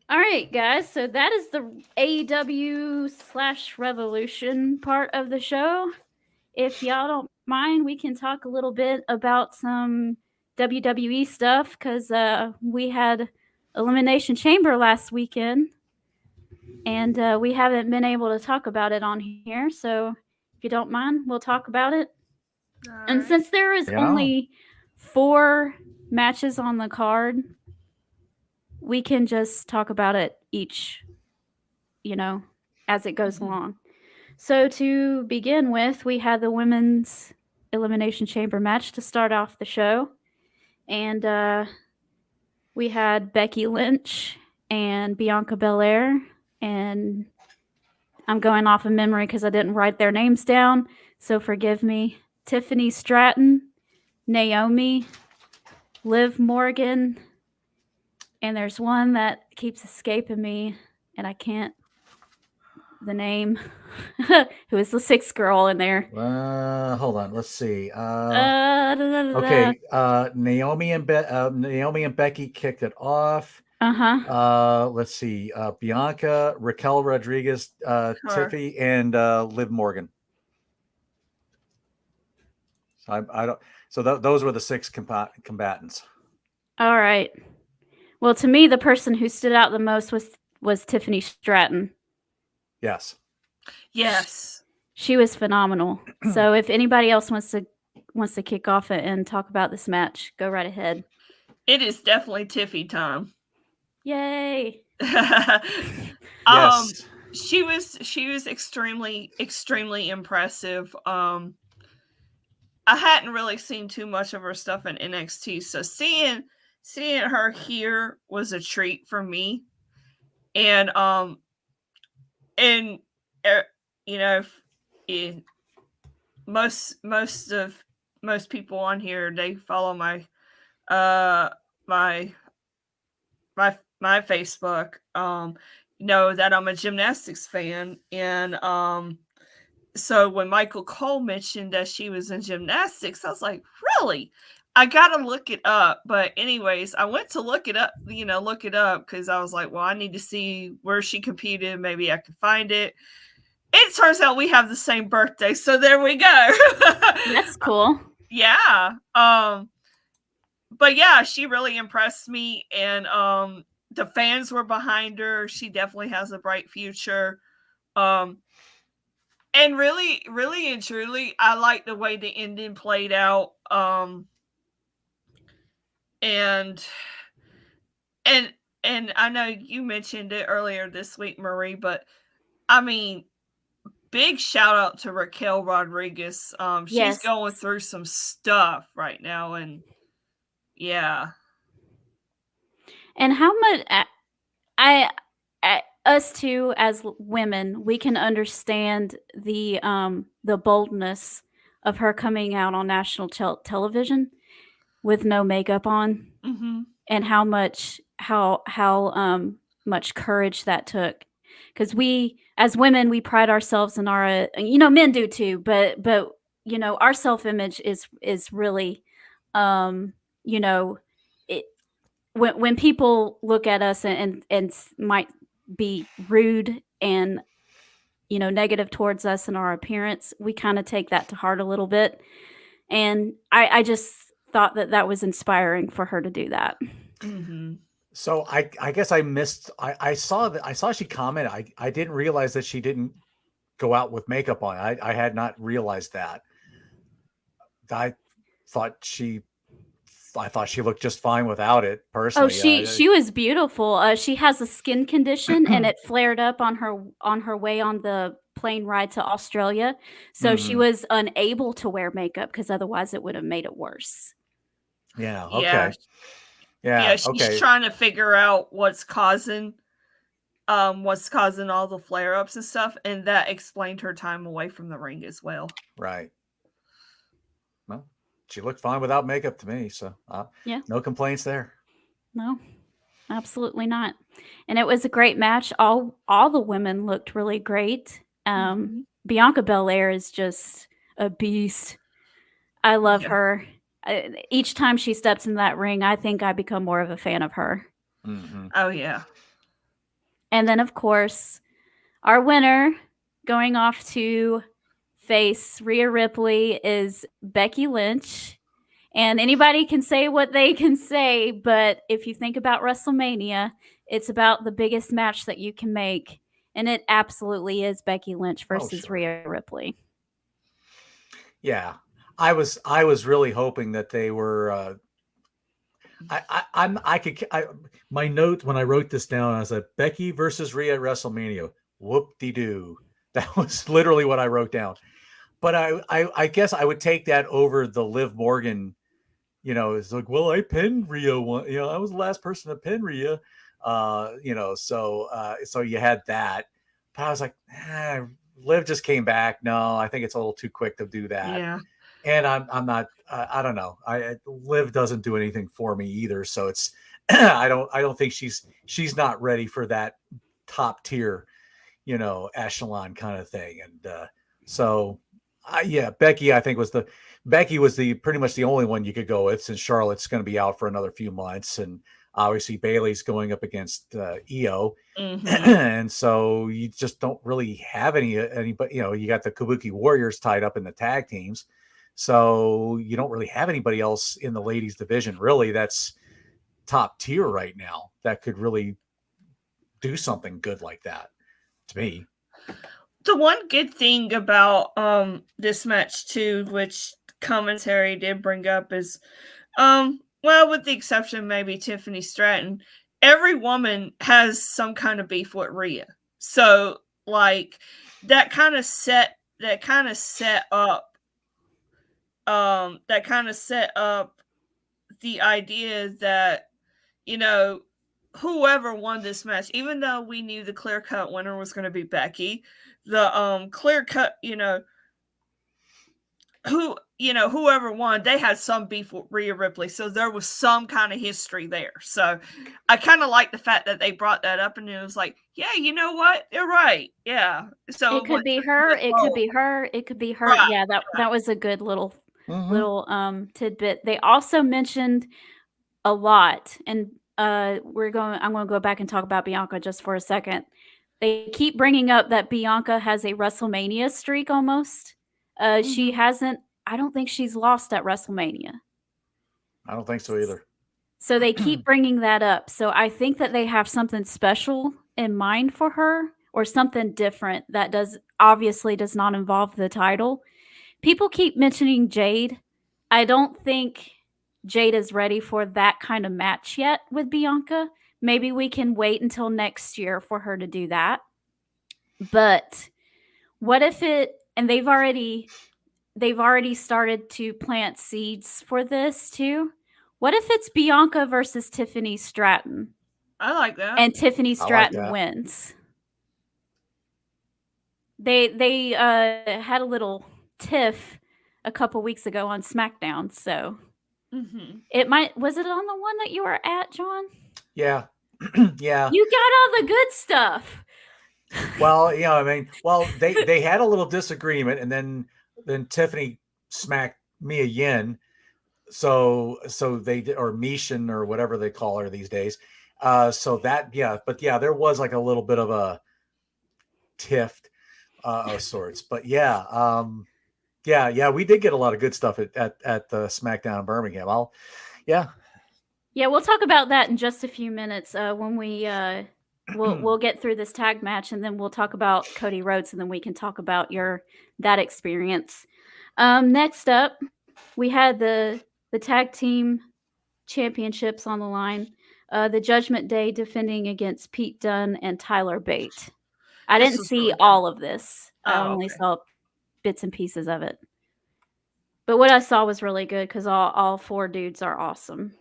All right, guys. So that is the AEW/Revolution part of the show. If y'all don't mind, we can talk a little bit about some WWE stuff because we had Elimination Chamber last weekend. And we haven't been able to talk about it on here. So if you don't mind, we'll talk about it. And since there is only 4 matches on the card, we can just talk about it each, as it goes along. So to begin with, we had the Women's Elimination Chamber match to start off the show. And we had Becky Lynch and Bianca Belair. And I'm going off of memory because I didn't write their names down, so forgive me. Tiffany Stratton, Naomi, Liv Morgan, and there's one that keeps escaping me, and I can't the name. Who is the 6th girl in there? Hold on, let's see. Okay, Naomi and Becky kicked it off. Let's see. Bianca, Raquel Rodriguez, Tiffy, and Liv Morgan. So I don't. So those were the 6 combatants. All right. Well, to me, the person who stood out the most was Tiffany Stratton. Yes. Yes. She was phenomenal. So if anybody else wants to kick off and talk about this match, go right ahead. It is definitely Tiffy time. Yay. Yes. She was extremely impressive. I hadn't really seen too much of her stuff in NXT, so seeing her here was a treat for me. And most people on here, they follow my Facebook, know that I'm a gymnastics fan. And so when Michael Cole mentioned that she was in gymnastics, I was like, really? I gotta look it up. But anyways, I went to look it up, because I was like, well, I need to see where she competed. Maybe I could find it. It turns out we have the same birthday, so there we go. That's cool. Yeah. But yeah, she really impressed me, and the fans were behind her. She definitely has a bright future. And really, really and truly, I like the way the ending played out. And and and I know you mentioned it earlier this week, Marie, but I mean, big shout out to Raquel Rodriguez. She's Yes. going through some stuff right now, and yeah. And how much I us too as women, we can understand the boldness of her coming out on national television with no makeup on, Mm-hmm. and how much courage that took. Because we as women, we pride ourselves in our men do too, but our self-image is really it when people look at us and might be rude and negative towards us and our appearance, we kind of take that to heart a little bit. And I just thought that was inspiring for her to do that. Mm-hmm. So I guess I missed. I saw she commented. I didn't realize that she didn't go out with makeup on. I had not realized that. I thought she looked just fine without it. Oh, Personally, she was beautiful. She has a skin condition, and it flared up on her way on the plane ride to Australia. So she Mhm. was unable to wear makeup because otherwise it would have made it worse. Yeah. Yeah. Okay. Yeah, Yeah. she's Okay. trying to figure out what's causing all the flare-ups and stuff, and that explained her time away from the ring as well. Right. Well, she looked fine without makeup to me, so Yeah. no complaints there. No, absolutely not. And it was a great match. All the women looked really great. Bianca Belair is just a beast. I love Yeah. her. Each time she steps in that ring, I think I become more of a fan of her. Mhm. Oh yeah. And then, of course, our winner going off to face Rhea Ripley is Becky Lynch. And anybody can say what they can say, but if you think about WrestleMania, it's about the biggest match that you can make. And it absolutely is Becky Lynch versus sure. Rhea Ripley. Yeah. I was really hoping that they were my note when I wrote this down, I was like, Becky versus Rhea at WrestleMania. Whoop-de-doo. That was literally what I wrote down. But I guess I would take that over the Liv Morgan. It's like, well, I pinned Rhea one. I was the last person to pin Rhea. So you had that. But I was like, Liv just came back. No, I think it's a little too quick to do that. Yeah. And I'm not. I don't know. Liv doesn't do anything for me either. So it's I don't think she's not ready for that top tier, echelon kind of thing. And Becky, I think was the pretty much the only one you could go with, since Charlotte's going to be out for another few months, and obviously Bailey's going up against Io, and so you just don't really have anybody. You got the Kabuki Warriors tied up in the tag teams, so you don't really have anybody else in the ladies division really that's top tier right now that could really do something good like that, to me. The one good thing about this match too, which commentary did bring up, is well, with the exception maybe Tiffany Stratton, every woman has some kind of beef with Rhea. So like that kind of set up the idea that whoever won this match, even though we knew the clear-cut winner was going to be Becky, the clear-cut, whoever won, they had some beef with Rhea Ripley, so there was some kind of history there. So I kind of like the fact that they brought that up, and it was like, yeah, you know what, they're right, yeah. So it could be her, it could be her, it could be her. Right. Yeah, that was a good little little tidbit. They also mentioned a lot, and I'm going to go back and talk about Bianca just for a second. They keep bringing up that Bianca has a WrestleMania streak almost. She hasn't. I don't think she's lost at WrestleMania. I don't think so either. So they keep bringing that up. So I think that they have something special in mind for her, or something different that obviously does not involve the title. People keep mentioning Jade. I don't think Jade is ready for that kind of match yet with Bianca. Maybe we can wait until next year for her to do that. But what if and they've already started to plant seeds for this too. What if it's Bianca versus Tiffany Stratton? I like that. And Tiffany Stratton wins. They had a little tiff a couple weeks ago on SmackDown, so was it on the one that you were at, John? Yeah. Yeah. You got all the good stuff. Well, I mean, they had a little disagreement, and then Tiffany smacked Mia Yin. So they did, or Mishin or whatever they call her these days. So that, there was like a little bit of a tiff of sorts, but we did get a lot of good stuff at the SmackDown in Birmingham. We'll talk about that in just a few minutes when we we'll get through this tag match, and then we'll talk about Cody Rhodes, and then we can talk about that experience. Next up, we had the tag team championships on the line. The Judgment Day defending against Pete Dunne and Tyler Bate. I didn't see all of this. I only saw bits and pieces of it. But what I saw was really good because all four dudes are awesome.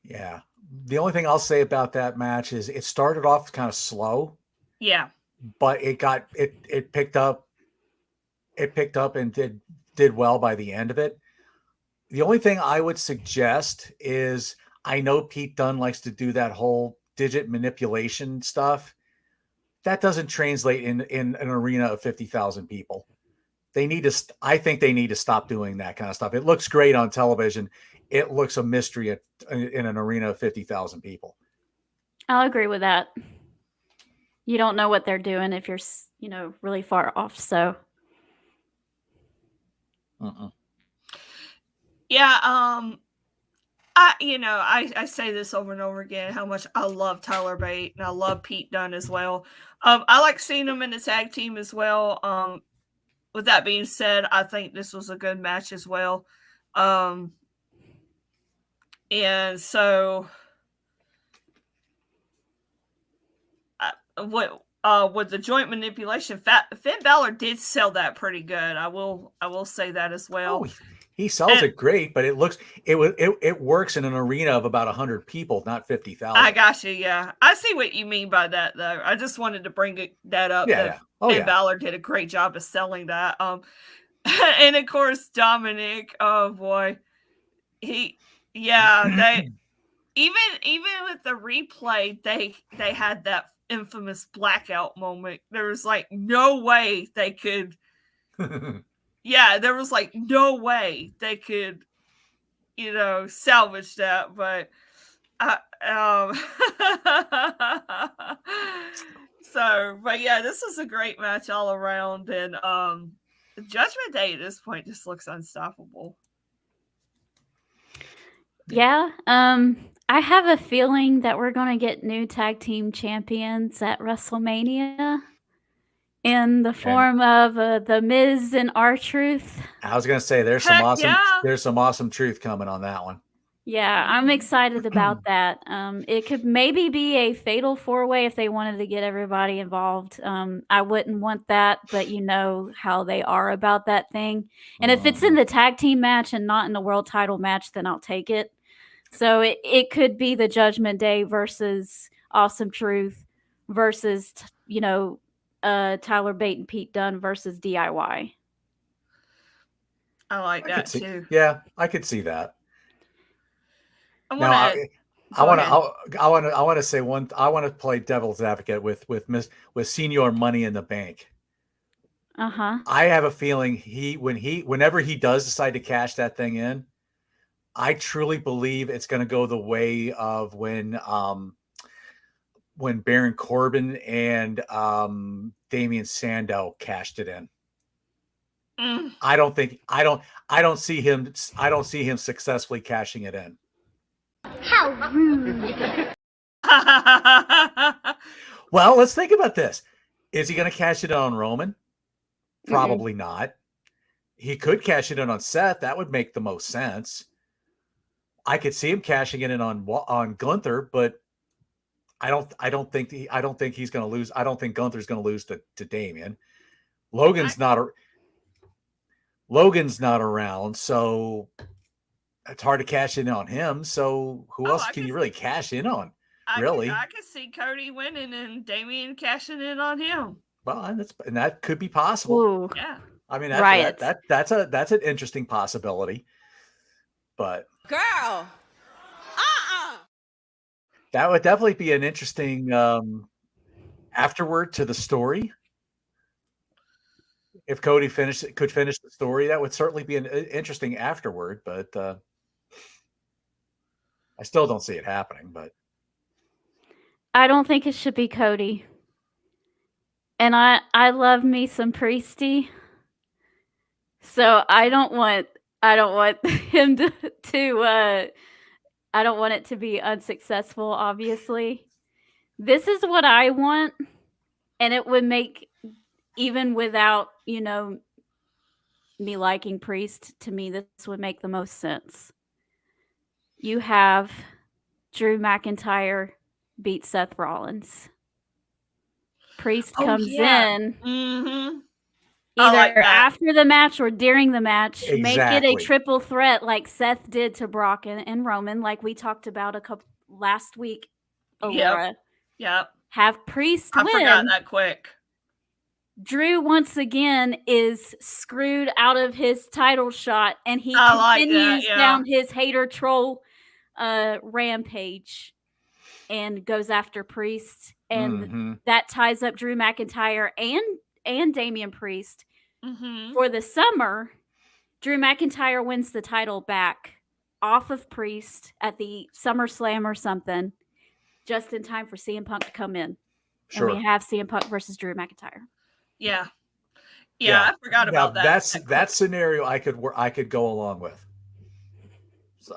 Yeah. The only thing I'll say about that match is it started off kind of slow. Yeah. But it picked up and did well by the end of it. The only thing I would suggest is, I know Pete Dunne likes to do that whole digit manipulation stuff. That doesn't translate in an arena of 50,000 people. I think they need to stop doing that kind of stuff. It looks great on television. It looks a mystery in an arena of 50,000 people. I'll agree with that. You don't know what they're doing if you're, really far off. So. Yeah. I say this over and over again, how much I love Tyler Bate, and I love Pete Dunne as well. I like seeing them in the tag team as well. With that being said, I think this was a good match as well. And so with the joint manipulation, Finn Balor did sell that pretty good. I will say that as well. Oh, he sells it great, but it works in an arena of about 100 people, not 50,000. I got you. Yeah, I see what you mean by that, though. I just wanted to bring that up. Yeah. Finn Balor did a great job of selling that. And of course Dominic. Oh boy, they even with the replay, they had that infamous blackout moment. There was like no way they could. Yeah, there was like no way they could, salvage that. But this was a great match all around, and Judgment Day at this point just looks unstoppable. Yeah, I have a feeling that we're going to get new tag team champions at WrestleMania in the form of The Miz and R-Truth. I was going to say there's some awesome truth coming on that one. Yeah, I'm excited about that. It could maybe be a fatal 4-way if they wanted to get everybody involved. I wouldn't want that, but you know how they are about that thing. And if it's in the tag team match and not in the world title match, then I'll take it. So it could be the Judgment Day versus Awesome Truth versus, Tyler Bate and Pete Dunne versus DIY. I like that too. Yeah, I could see that. I want to say one. I want to play devil's advocate with Senior Money in the Bank. I have a feeling whenever he does decide to cash that thing in, I truly believe it's going to go the way of when Baron Corbin and Damian Sandow cashed it in. Mm. I don't see him successfully cashing it in. How rude. Well, let's think about this. Is he going to cash it in on Roman? Probably not. He could cash it in on Seth. That would make the most sense. I could see him cashing it in on Gunther, but I don't think he's going to lose. I don't think Gunther's going to lose to Damian. Logan's not around, so it's hard to cash in on him. So who else can you really cash in on? I could see Cody winning and Damian cashing in on him. Well, and that could be possible. Ooh. Yeah. I mean, that's an interesting possibility. But girl, that would definitely be an interesting afterward to the story. If Cody could finish the story, that would certainly be an interesting afterward. But I still don't see it happening. But I don't think it should be Cody. And I love me some Priesty. So I don't want him to I don't want it to be unsuccessful, obviously. This is what I want, and it would make, even without, me liking Priest, to me this would make the most sense. You have Drew McIntyre beat Seth Rollins. Priest comes in either after the match or during the match. Exactly. Make it a triple threat like Seth did to Brock and Roman, like we talked about last week. Aurora. Yep. Have Priest win. I forgot that quick. Drew once again is screwed out of his title shot, and he continues down his hater troll rampage and goes after Priest, and that ties up Drew McIntyre and Damian Priest. For the summer, Drew McIntyre wins the title back off of Priest at the SummerSlam or something, just in time for CM Punk to come in. Sure. And we have CM Punk versus Drew McIntyre. Yeah. I forgot about that. That scenario I could go along with. So,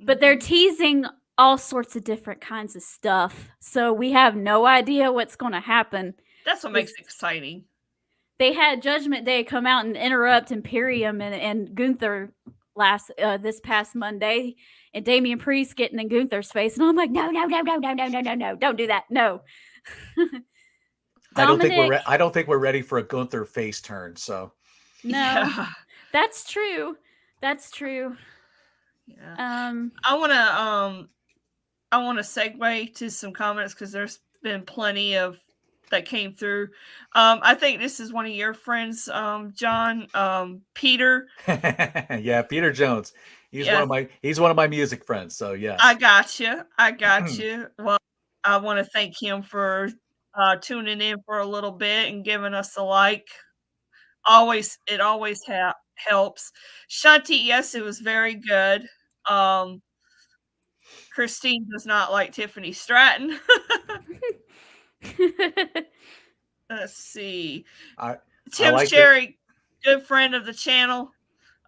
but they're teasing all sorts of different kinds of stuff, so we have no idea what's going to happen. That's what makes it exciting. They had Judgment Day come out and interrupt Imperium and Gunther this past Monday, and Damian Priest getting in Gunther's face, and I'm like, no, don't do that, no. I don't think we're ready for a Gunther face turn. So no, that's true. Yeah. I want to segue to some comments because there's been plenty of that came through. I think this is one of your friends, John, Peter. Yeah, Peter Jones. He's one of my music friends. So yes, I got you. Well, I want to thank him for tuning in for a little bit and giving us a like. It always helps. Shanti, yes, it was very good. Christine does not like Tiffany Stratton. Let's see. Tim Sherry, good friend of the channel.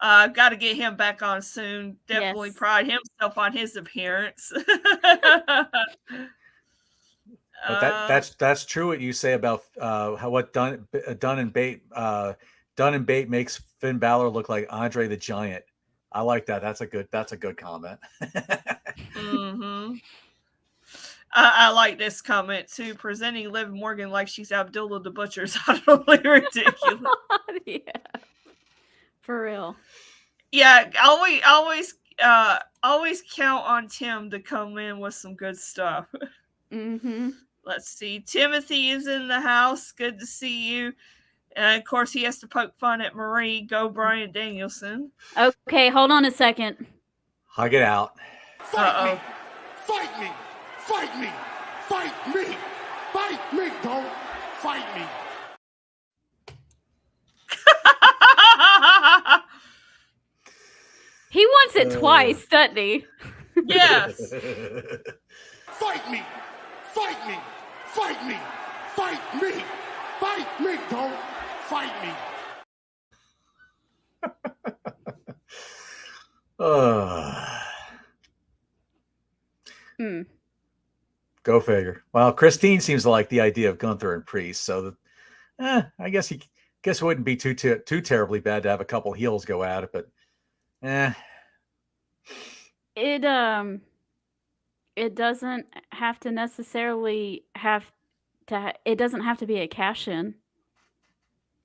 Got to get him back on soon. Definitely pride himself on his appearance. But that's true what you say about what Dunn and Bate makes Finn Balor look like Andre the Giant. I like that. That's a good comment. I like this comment too. Presenting Liv Morgan like she's Abdullah the Butcher is utterly ridiculous. Yeah, for real. Yeah, always count on Tim to come in with some good stuff. Let's see. Timothy is in the house. Good to see you. And of course, he has to poke fun at Marie. Go, Bryan Danielson. Okay, hold on a second. Hug it out. Fight me! Fight me! Fight me! Fight me! Fight me! Don't fight me! it twice, doesn't he? Yes. Fight me! Fight me! Fight me! Fight me! Fight me! Don't fight me! Hmm. Go figure. Well, Christine seems to like the idea of Gunther and Priest, so I guess it wouldn't be too terribly bad to have a couple heels go at it, but it doesn't have to necessarily it doesn't have to be a cash-in.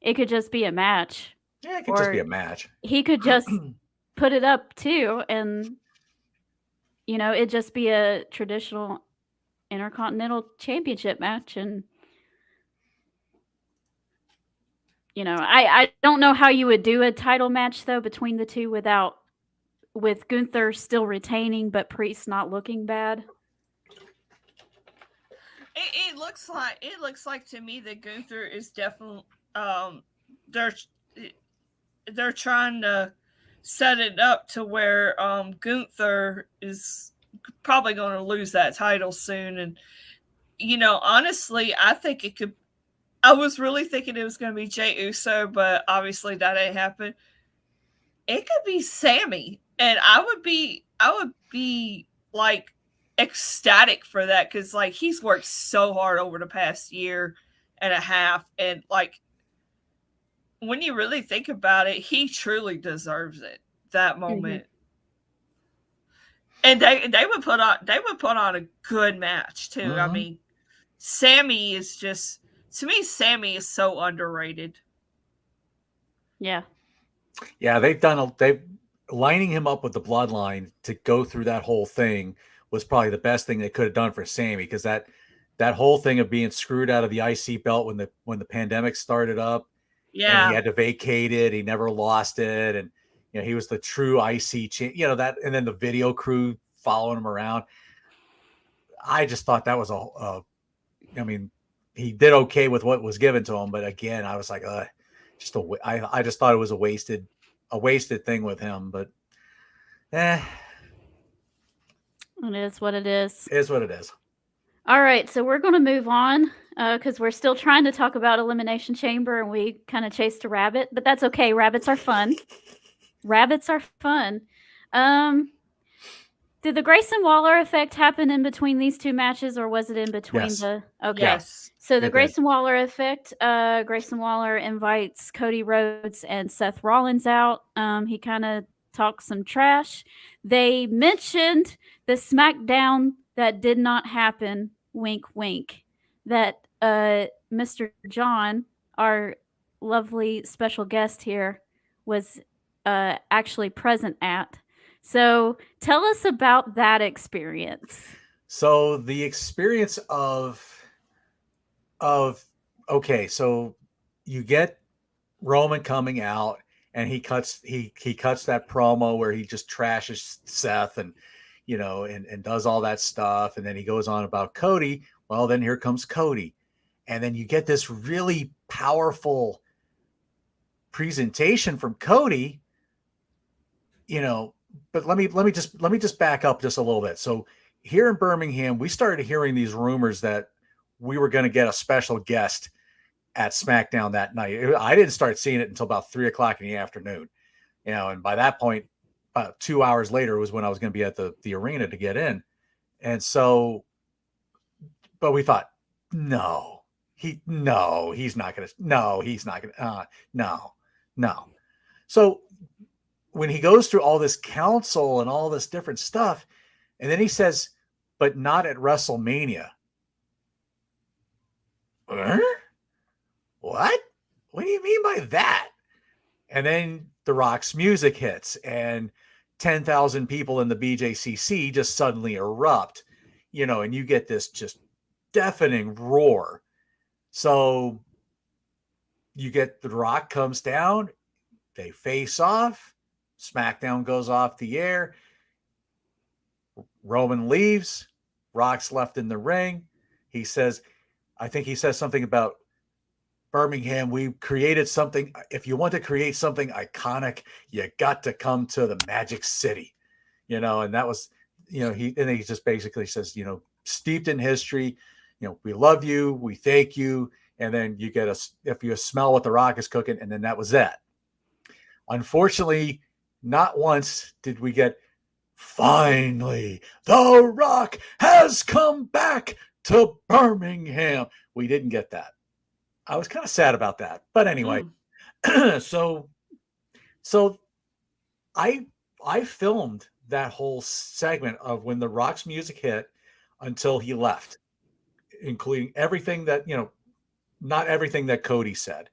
It could just be a match. yeah, it could just be a match. He could just put it up too, and it'd just be a traditional Intercontinental Championship match. And I don't know how you would do a title match though between the two with Gunther still retaining but Priest not looking bad. It looks like to me that Gunther is definitely they're trying to set it up to where Gunther is probably going to lose that title soon. And honestly, I think it could. I was really thinking it was going to be Jey Uso, but obviously that ain't happened. It could be Sammy, and I would be like ecstatic for that, because like he's worked so hard over the past year and a half, and like when you really think about it, he truly deserves it, that moment. And they would put on a good match too. I mean, Sammy is just, to me, Sammy is so underrated. Yeah. Yeah, they've lining him up with the bloodline to go through that whole thing was probably the best thing they could have done for Sammy, because that whole thing of being screwed out of the IC belt when the pandemic started up, and he had to vacate it, he never lost it, and he was the true IC that, and then the video crew following him around. I just thought that was I mean, he did okay with what was given to him, but again, I was like, I just thought it was a wasted thing with him, but it is what it is. It is what it is. All right, so we're going to move on because we're still trying to talk about Elimination Chamber, and we kind of chased a rabbit, but that's okay. Rabbits are fun. Rabbits are fun. Did the Grayson Waller effect happen in between these two matches, or was it in between the? Okay. Yes. So the Grayson Waller effect, Grayson Waller invites Cody Rhodes and Seth Rollins out. He kind of talks some trash. They mentioned the SmackDown that did not happen, wink, wink, that Mr. John, our lovely special guest here, was actually present at. So tell us about that experience. So the experience of okay, so you get Roman coming out, and he cuts that promo where he just trashes Seth and and does all that stuff, and then he goes on about Cody. Well, then here comes Cody, and then you get this really powerful presentation from Cody. But let me just back up just a little bit. So here in Birmingham, we started hearing these rumors that we were going to get a special guest at SmackDown that night. I didn't start seeing it until about 3:00 in the afternoon, and by that point, 2 hours later was when I was going to be at the arena to get in. And so, but we thought, no, he's not going to, no. So when he goes through all this counsel and all this different stuff, and then he says, but not at WrestleMania. What? What do you mean by that? And then The Rock's music hits, and 10,000 people in the BJCC just suddenly erupt, and you get this just deafening roar. So you get The Rock comes down, they face off, SmackDown goes off the air, Roman leaves, Rock's left in the ring. He says, I think he says something about Birmingham, we created something. If you want to create something iconic, you got to come to the Magic City. and that was, he just basically says, steeped in history, we love you, we thank you, and then you get if you smell what the Rock is cooking, and then that was that. Unfortunately, not once did we get, finally, The Rock has come back to Birmingham. We didn't get that. I was kind of sad about that. But anyway, so I filmed that whole segment of when The Rock's music hit until he left, including everything that, not everything that Cody said.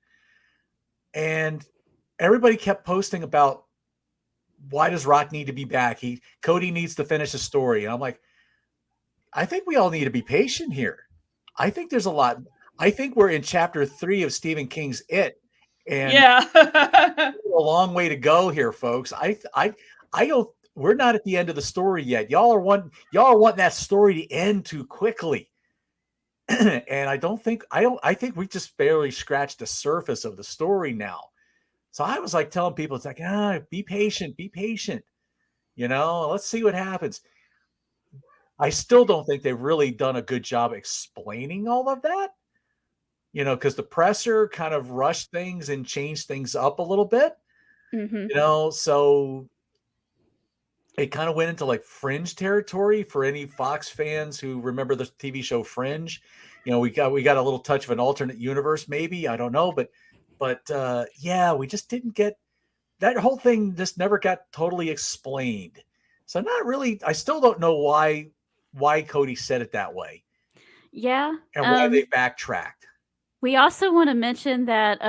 And everybody kept posting about, why does Rock need to be back? Cody needs to finish the story. And I'm like, I think we all need to be patient here. I think there's a lot. I think we're in chapter 3 of Stephen King's It. And a long way to go here, folks. I don't, we're not at the end of the story yet. Y'all are wanting that story to end too quickly. And I think we just barely scratched the surface of the story now. So I was like telling people, it's like, be patient. Let's see what happens. I still don't think they've really done a good job explaining all of that, because the presser kind of rushed things and changed things up a little bit, so it kind of went into like Fringe territory for any Fox fans who remember the TV show Fringe. We got a little touch of an alternate universe, maybe, I don't know, but yeah, we just didn't get that whole thing. Just never got totally explained. So not really. I still don't know why Cody said it that way. Yeah, and why they backtracked. We also want to mention that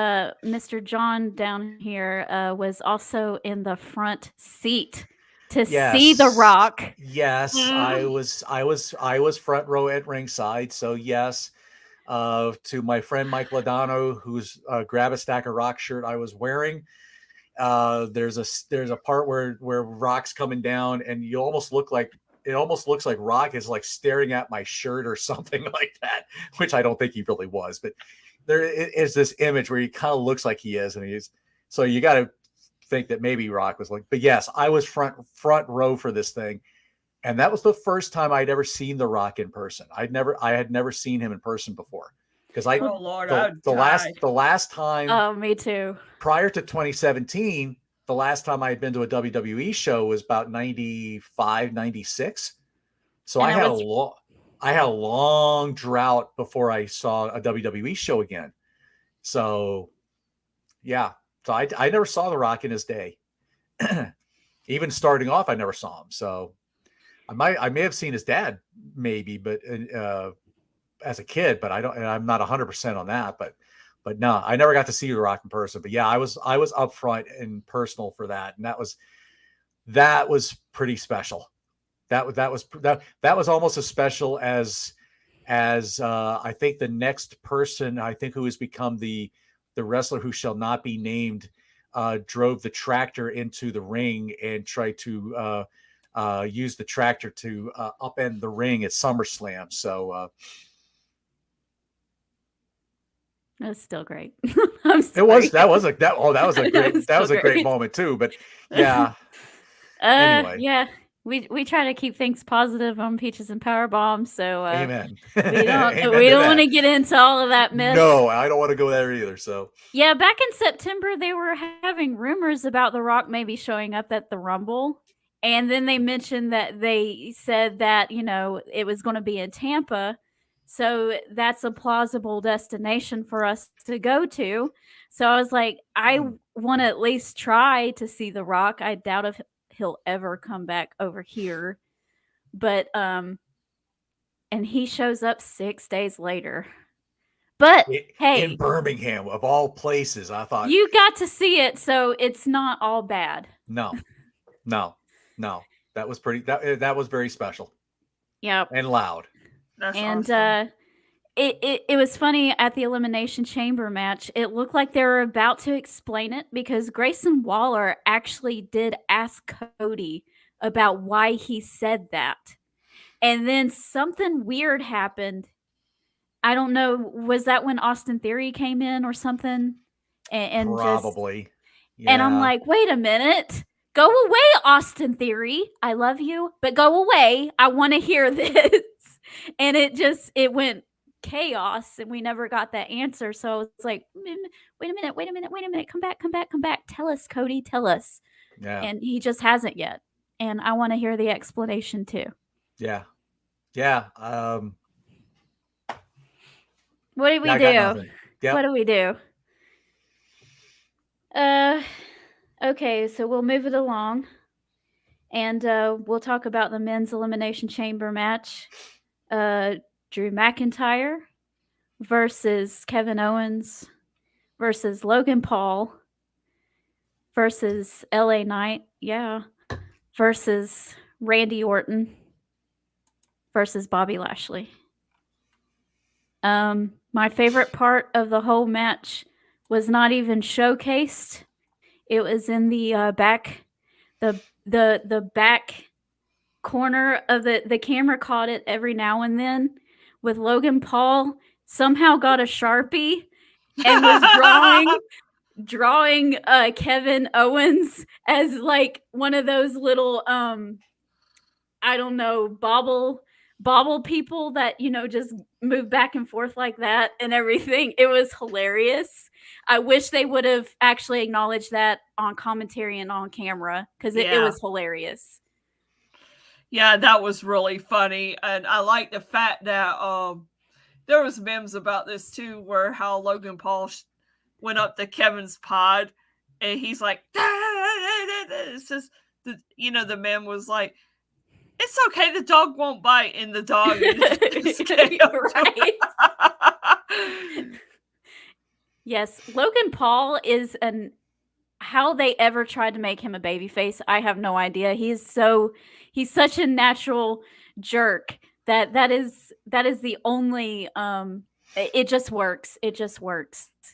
Mr. John down here was also in the front seat to see The Rock. Yes, I was front row at ringside. So yes. To my friend Mike Ladano, who's Grab a Stack of Rock shirt I was wearing. There's a part where Rock's coming down, and it almost looks like Rock is like staring at my shirt or something like that, which I don't think he really was, but there is this image where he kind of looks like he is, and he's, so you got to think that maybe Rock was like, but yes, I was front row for this thing. And that was the first time I'd ever seen The Rock in person. I had never seen him in person before, because the last time. Oh, me too. Prior to 2017, the last time I had been to a WWE show was about 95, 96. So I had a long drought before I saw a WWE show again. So yeah, so I never saw The Rock in his day. Even starting off, I never saw him. So I may have seen his dad, maybe, but as a kid, but I'm not 100% on that. But no, I never got to see The Rock in person. But yeah, I was up front and personal for that, and that was pretty special. That was almost as special as I think the next person, I think, who has become the wrestler who shall not be named, drove the tractor into the ring and tried to use the tractor to upend the ring at SummerSlam. So that's still great. That was a great moment too. But yeah. Anyway. Yeah. We try to keep things positive on Peaches and Powerbombs, so amen. We don't want to get into all of that mess. No, I don't want to go there either. So yeah, back in September they were having rumors about The Rock maybe showing up at the Rumble. And then they mentioned that they said that, it was going to be in Tampa. So that's a plausible destination for us to go to. So I was like, I want to at least try to see The Rock. I doubt if he'll ever come back over here. But, and he shows up 6 days later. But hey, in Birmingham, of all places, I thought you got to see it. So it's not all bad. No, that was pretty. That was very special. Yeah, and loud. That's and awesome. It was funny at the Elimination Chamber match. It looked like they were about to explain it because Grayson Waller actually did ask Cody about why he said that, and then something weird happened. I don't know. Was that when Austin Theory came in or something? And probably. Yeah. And I'm like, wait a minute. Go away, Austin Theory. I love you, but go away. I want to hear this. And it went chaos and we never got that answer. So it's like, wait a minute. Come back. Tell us, Cody, tell us. Yeah. And he just hasn't yet. And I want to hear the explanation too. Yeah. Yeah. What do we I do? got nothing. Yep. What do we do? Okay, so we'll move it along. And we'll talk about the men's elimination chamber match. Drew McIntyre versus Kevin Owens versus Logan Paul versus LA Knight, versus Randy Orton versus Bobby Lashley. My favorite part of the whole match was not even showcased. It was in the back, the back corner of the camera caught it every now and then with Logan Paul somehow got a Sharpie and was drawing Kevin Owens as like one of those little I don't know, bobble people that, just move back and forth like that and everything. It was hilarious. I wish they would have actually acknowledged that on commentary and on camera because it was hilarious. Yeah, that was really funny. And I like the fact that there was memes about this too, where how Logan Paul went up to Kevin's pod and he's like, it says, the meme was like, it's okay, the dog won't bite, and the dog is right. Yes, Logan Paul is how they ever tried to make him a babyface, I have no idea. He's such a natural jerk that is the only it just works.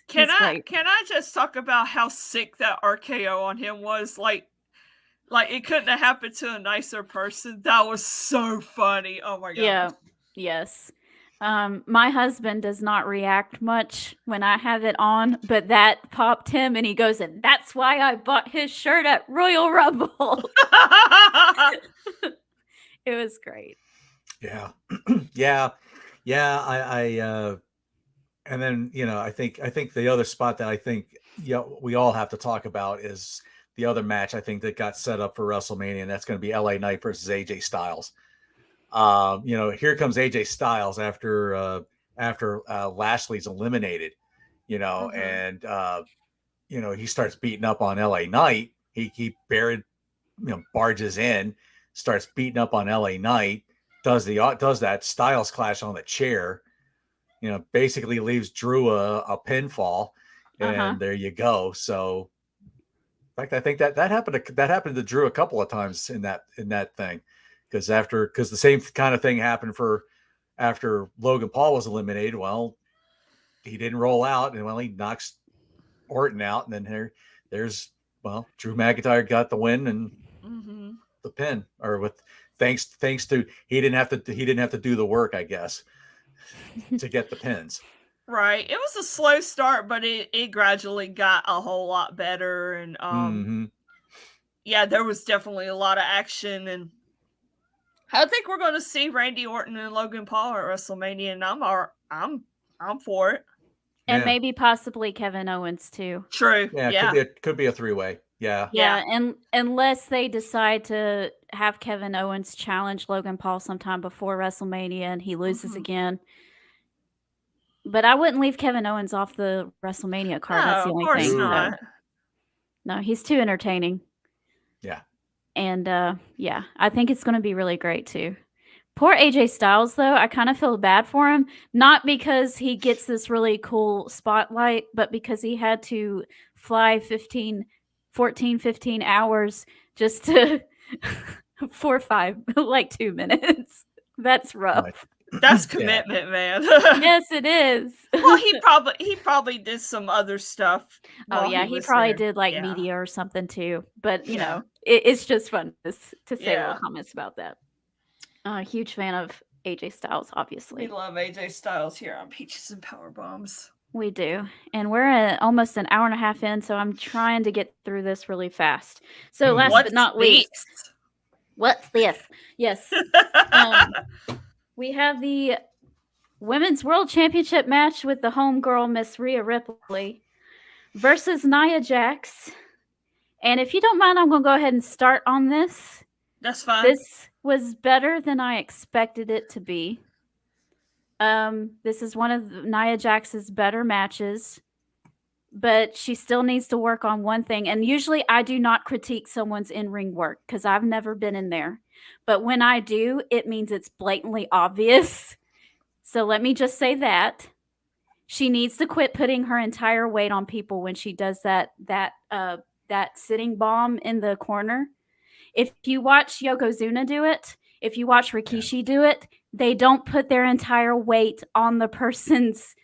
Can I just talk about how sick that RKO on him was? Like it couldn't have happened to a nicer person. That was so funny. Oh my god. Yeah. Yes. My husband does not react much when I have it on, but that popped him and he goes, and that's why I bought his shirt at Royal Rumble. It was great. Yeah. Yeah. I and then, I think the other spot that I think we all have to talk about is the other match I think that got set up for WrestleMania, and that's going to be LA Knight versus AJ Styles. Here comes AJ Styles after Lashley's eliminated, and he starts beating up on LA Knight. He barges in, starts beating up on LA Knight, does that Styles clash on the chair, basically leaves Drew a pinfall, and there you go. So in fact, I think that happened to Drew a couple of times in that thing, because the same kind of thing happened after Logan Paul was eliminated. Well, he didn't roll out, and he knocks Orton out, and then there's Drew McIntyre got the win and the pin, or with thanks to he didn't have to do the work, I guess, to get the pins. Right. It was a slow start, but it gradually got a whole lot better. And yeah, there was definitely a lot of action. And I think we're going to see Randy Orton and Logan Paul at WrestleMania, and I'm for it. And maybe possibly Kevin Owens too. True. Yeah. Could be a three-way. Yeah. Yeah. And unless they decide to have Kevin Owens challenge Logan Paul sometime before WrestleMania and he loses again. But I wouldn't leave Kevin Owens off the WrestleMania card. No, that's the only of course thing. not. No, he's too entertaining. Yeah. And I think it's going to be really great too. Poor AJ Styles, though, I kind of feel bad for him. Not because he gets this really cool spotlight, but because he had to fly 15 hours just to for 2 minutes. That's rough. Right. That's commitment, man. Yes, it is. Well, he probably did some other stuff. Oh yeah, he probably did media or something too. But you know, it's just fun to say little comments about that. Huge fan of AJ Styles, obviously. We love AJ Styles here on Peaches and Powerbombs. We do. And we're at almost an hour and a half in, so I'm trying to get through this really fast. So last What's but not least, this? what's this? Yes. We have the Women's World Championship match with the homegirl Miss Rhea Ripley versus Nia Jax. And if you don't mind, I'm going to go ahead and start on this. That's fine. This was better than I expected it to be. This is one of Nia Jax's better matches, but she still needs to work on one thing. And usually I do not critique someone's in-ring work because I've never been in there. But when I do, it means it's blatantly obvious. So let me just say that. She needs to quit putting her entire weight on people when she does that sitting bomb in the corner. If you watch Yokozuna do it, if you watch Rikishi do it, they don't put their entire weight on the person's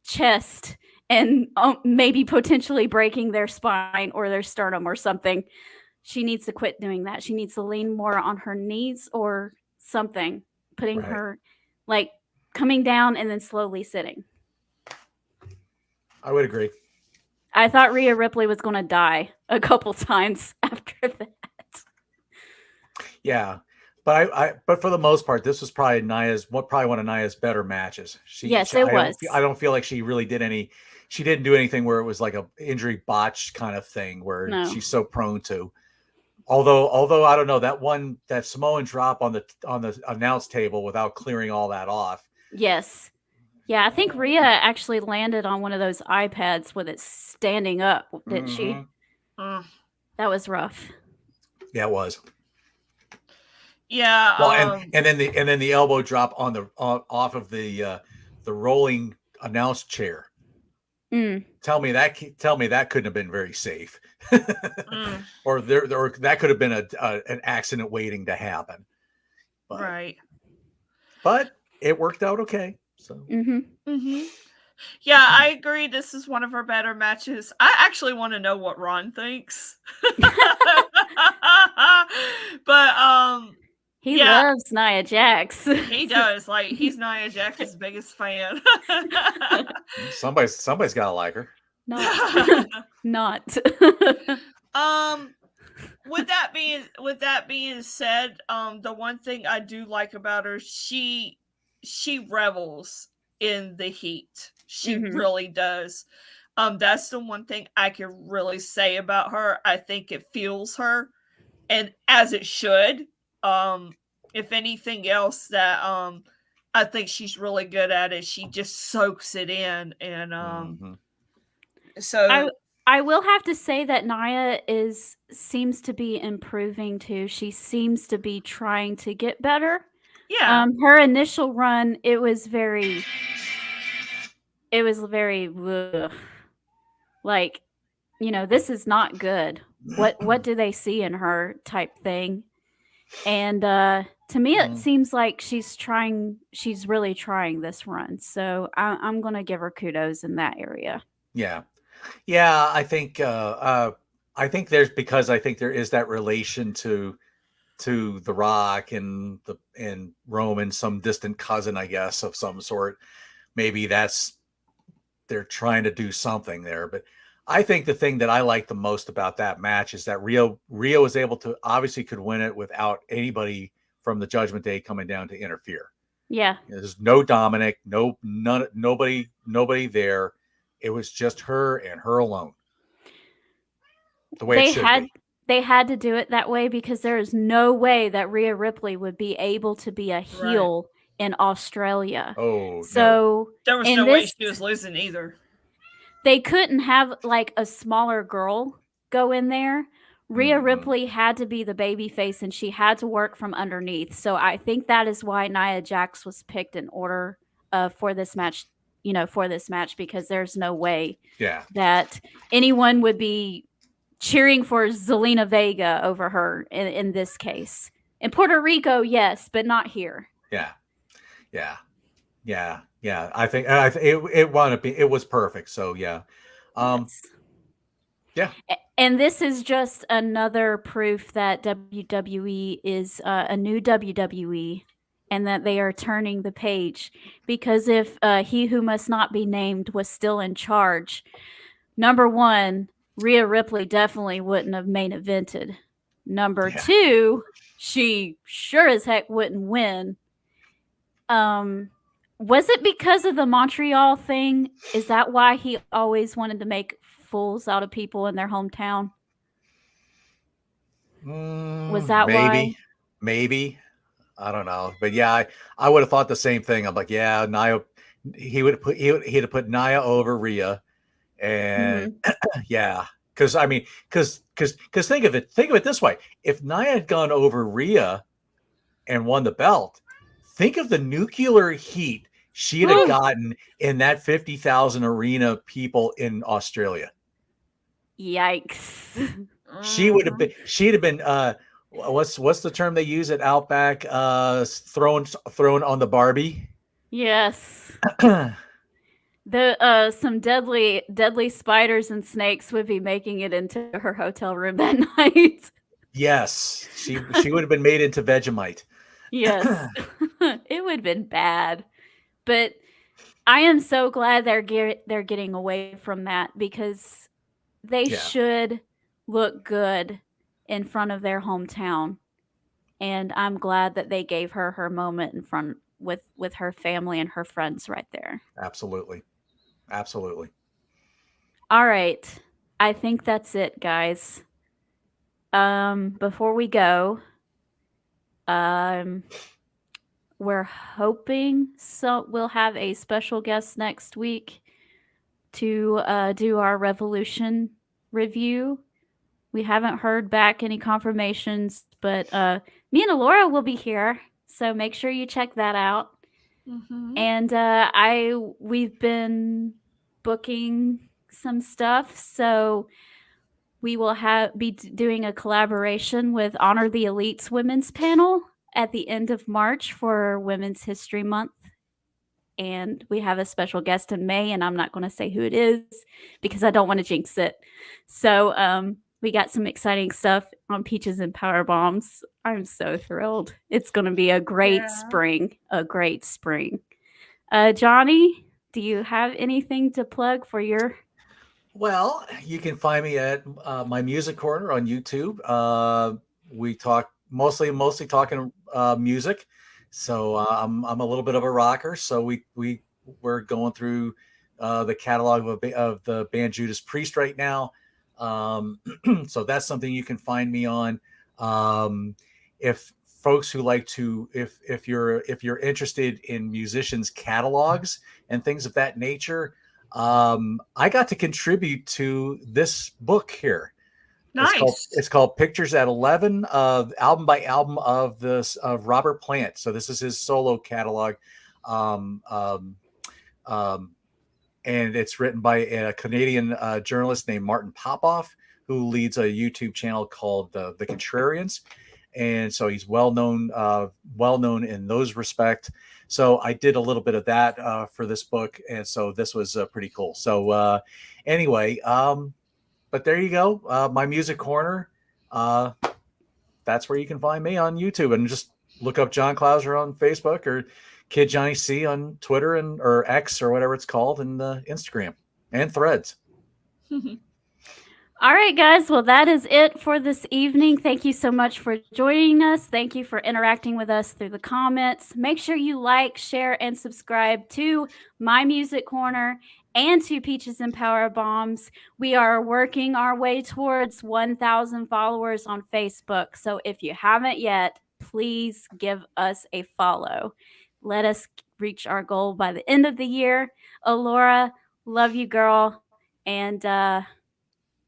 chest and maybe potentially breaking their spine or their sternum or something. She needs to quit doing that. She needs to lean more on her knees or something, putting her like coming down and then slowly sitting. I would agree. I thought Rhea Ripley was going to die a couple times after that. Yeah, but for the most part, this was probably one of Nia's better matches. It was. I don't feel like she really did any. She didn't do anything where it was like a injury botch kind of thing where she's so prone to. Although I don't know that Samoan drop on the announce table without clearing all that off. Yes. Yeah, I think Rhea actually landed on one of those iPads with it standing up, didn't she? That was rough. Yeah, it was. Yeah. Well, and then the elbow drop on off of the rolling announce chair. Tell me that couldn't have been very safe, or that could have been an accident waiting to happen. But it worked out okay. So. Yeah, I agree. This is one of her better matches. I actually want to know what Ron thinks. But he loves Nia Jax. He does. Like, he's Nia Jax's biggest fan. Somebody's gotta like her. Not. With that being said, the one thing I do like about her, she revels in the heat. She really does. That's the one thing I can really say about her. I think it fuels her, and as it should. If anything else, that I think she's really good at it. She just soaks it in, and so I will have to say that Nia seems to be improving too. She seems to be trying to get better. Yeah. Her initial run, it was very like, this is not good. What do they see in her type thing? And to me, it seems like she's really trying this run. So I'm going to give her kudos in that area. Yeah. I think there is that relation to The Rock and Roman, some distant cousin, I guess, of some sort. Maybe they're trying to do something there. But I think the thing that I like the most about that match is that Rhea was able to obviously could win it without anybody from the Judgment Day coming down to interfere. Yeah. There's no Dominic, nobody there. It was just her and her alone. The way it should be. They had to do it that way because there is no way that Rhea Ripley would be able to be a heel in Australia. Oh, so there was no way she was losing either. They couldn't have like a smaller girl go in there. Rhea Ripley had to be the baby face, and she had to work from underneath. So I think that is why Nia Jax was picked in order for this match. Because there's no way that anyone would be cheering for Zelina Vega over her in this case. In Puerto Rico, yes, but not here. Yeah. I think it was perfect. So yeah. Yeah. And this is just another proof that WWE is a new WWE, and that they are turning the page. Because if he who must not be named was still in charge, number one, Rhea Ripley definitely wouldn't have main evented. Number two, she sure as heck wouldn't win. Was it because of the Montreal thing? Is that why he always wanted to make fools out of people in their hometown? Was that why? Maybe. I don't know, but yeah, I would have thought the same thing. I'm like, yeah, Nia, he'd have put Nia over Rhea, and yeah, because I mean, because think of it this way: if Nia had gone over Rhea and won the belt, think of the nuclear heat she'd have gotten in that 50,000 arena people in Australia. Yikes! She'd have been what's the term they use at Outback? Thrown on the Barbie. Yes. Some deadly spiders and snakes would be making it into her hotel room that night. Yes, she would have been made into Vegemite. Yes, it would have been bad, but I am so glad they're getting away from that, because they should look good in front of their hometown, and I'm glad that they gave her her moment in front with her family and her friends right there. Absolutely. All right, I think that's it, guys. Before we go, we're hoping we'll have a special guest next week to do our Revolution review. We haven't heard back any confirmations, but me and Alora will be here, so make sure you check that out. And we've been booking some stuff, so we will be doing a collaboration with Honor the Elites Women's Panel at the end of March for Women's History Month. And we have a special guest in May, and I'm not going to say who it is because I don't want to jinx it. So we got some exciting stuff on Peaches and Powerbombs. I'm so thrilled. It's going to be a great spring. Johnny, do you have anything to plug for your... Well, you can find me at my Music Corner on YouTube. We talk mostly talking music. So I'm a little bit of a rocker. So we're going through the catalog of the band Judas Priest right now. So that's something you can find me on. If folks who like to, if you're interested in musicians' catalogs and things of that nature, I got to contribute to this book here. Nice. It's called Pictures at 11, album by album of Robert Plant. So this is his solo catalog. And it's written by a Canadian journalist named Martin Popoff, who leads a YouTube channel called The Contrarians. And so he's well known in those respects. So I did a little bit of that for this book, and so this was pretty cool. So anyway, but there you go, my Music Corner. That's where you can find me on YouTube, and just look up John Clauser on Facebook or Kid Johnny C on Twitter or X or whatever it's called, and Instagram and Threads. All right, guys. Well, that is it for this evening. Thank you so much for joining us. Thank you for interacting with us through the comments. Make sure you like, share, and subscribe to My Music Corner and to Peaches and Powerbombs. We are working our way towards 1,000 followers on Facebook. So if you haven't yet, please give us a follow. Let us reach our goal by the end of the year. Alora, love you, girl. And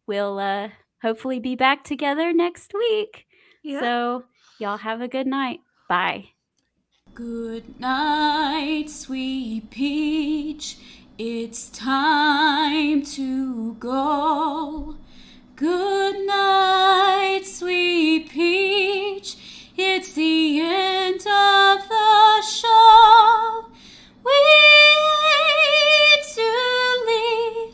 we'll hopefully be back together next week. Yeah. So y'all have a good night. Bye. Good night, sweet peach. It's time to go. Good night, sweet peach. It's the end of the show. We hate to leave,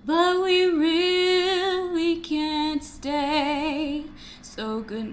but we really can't stay. So good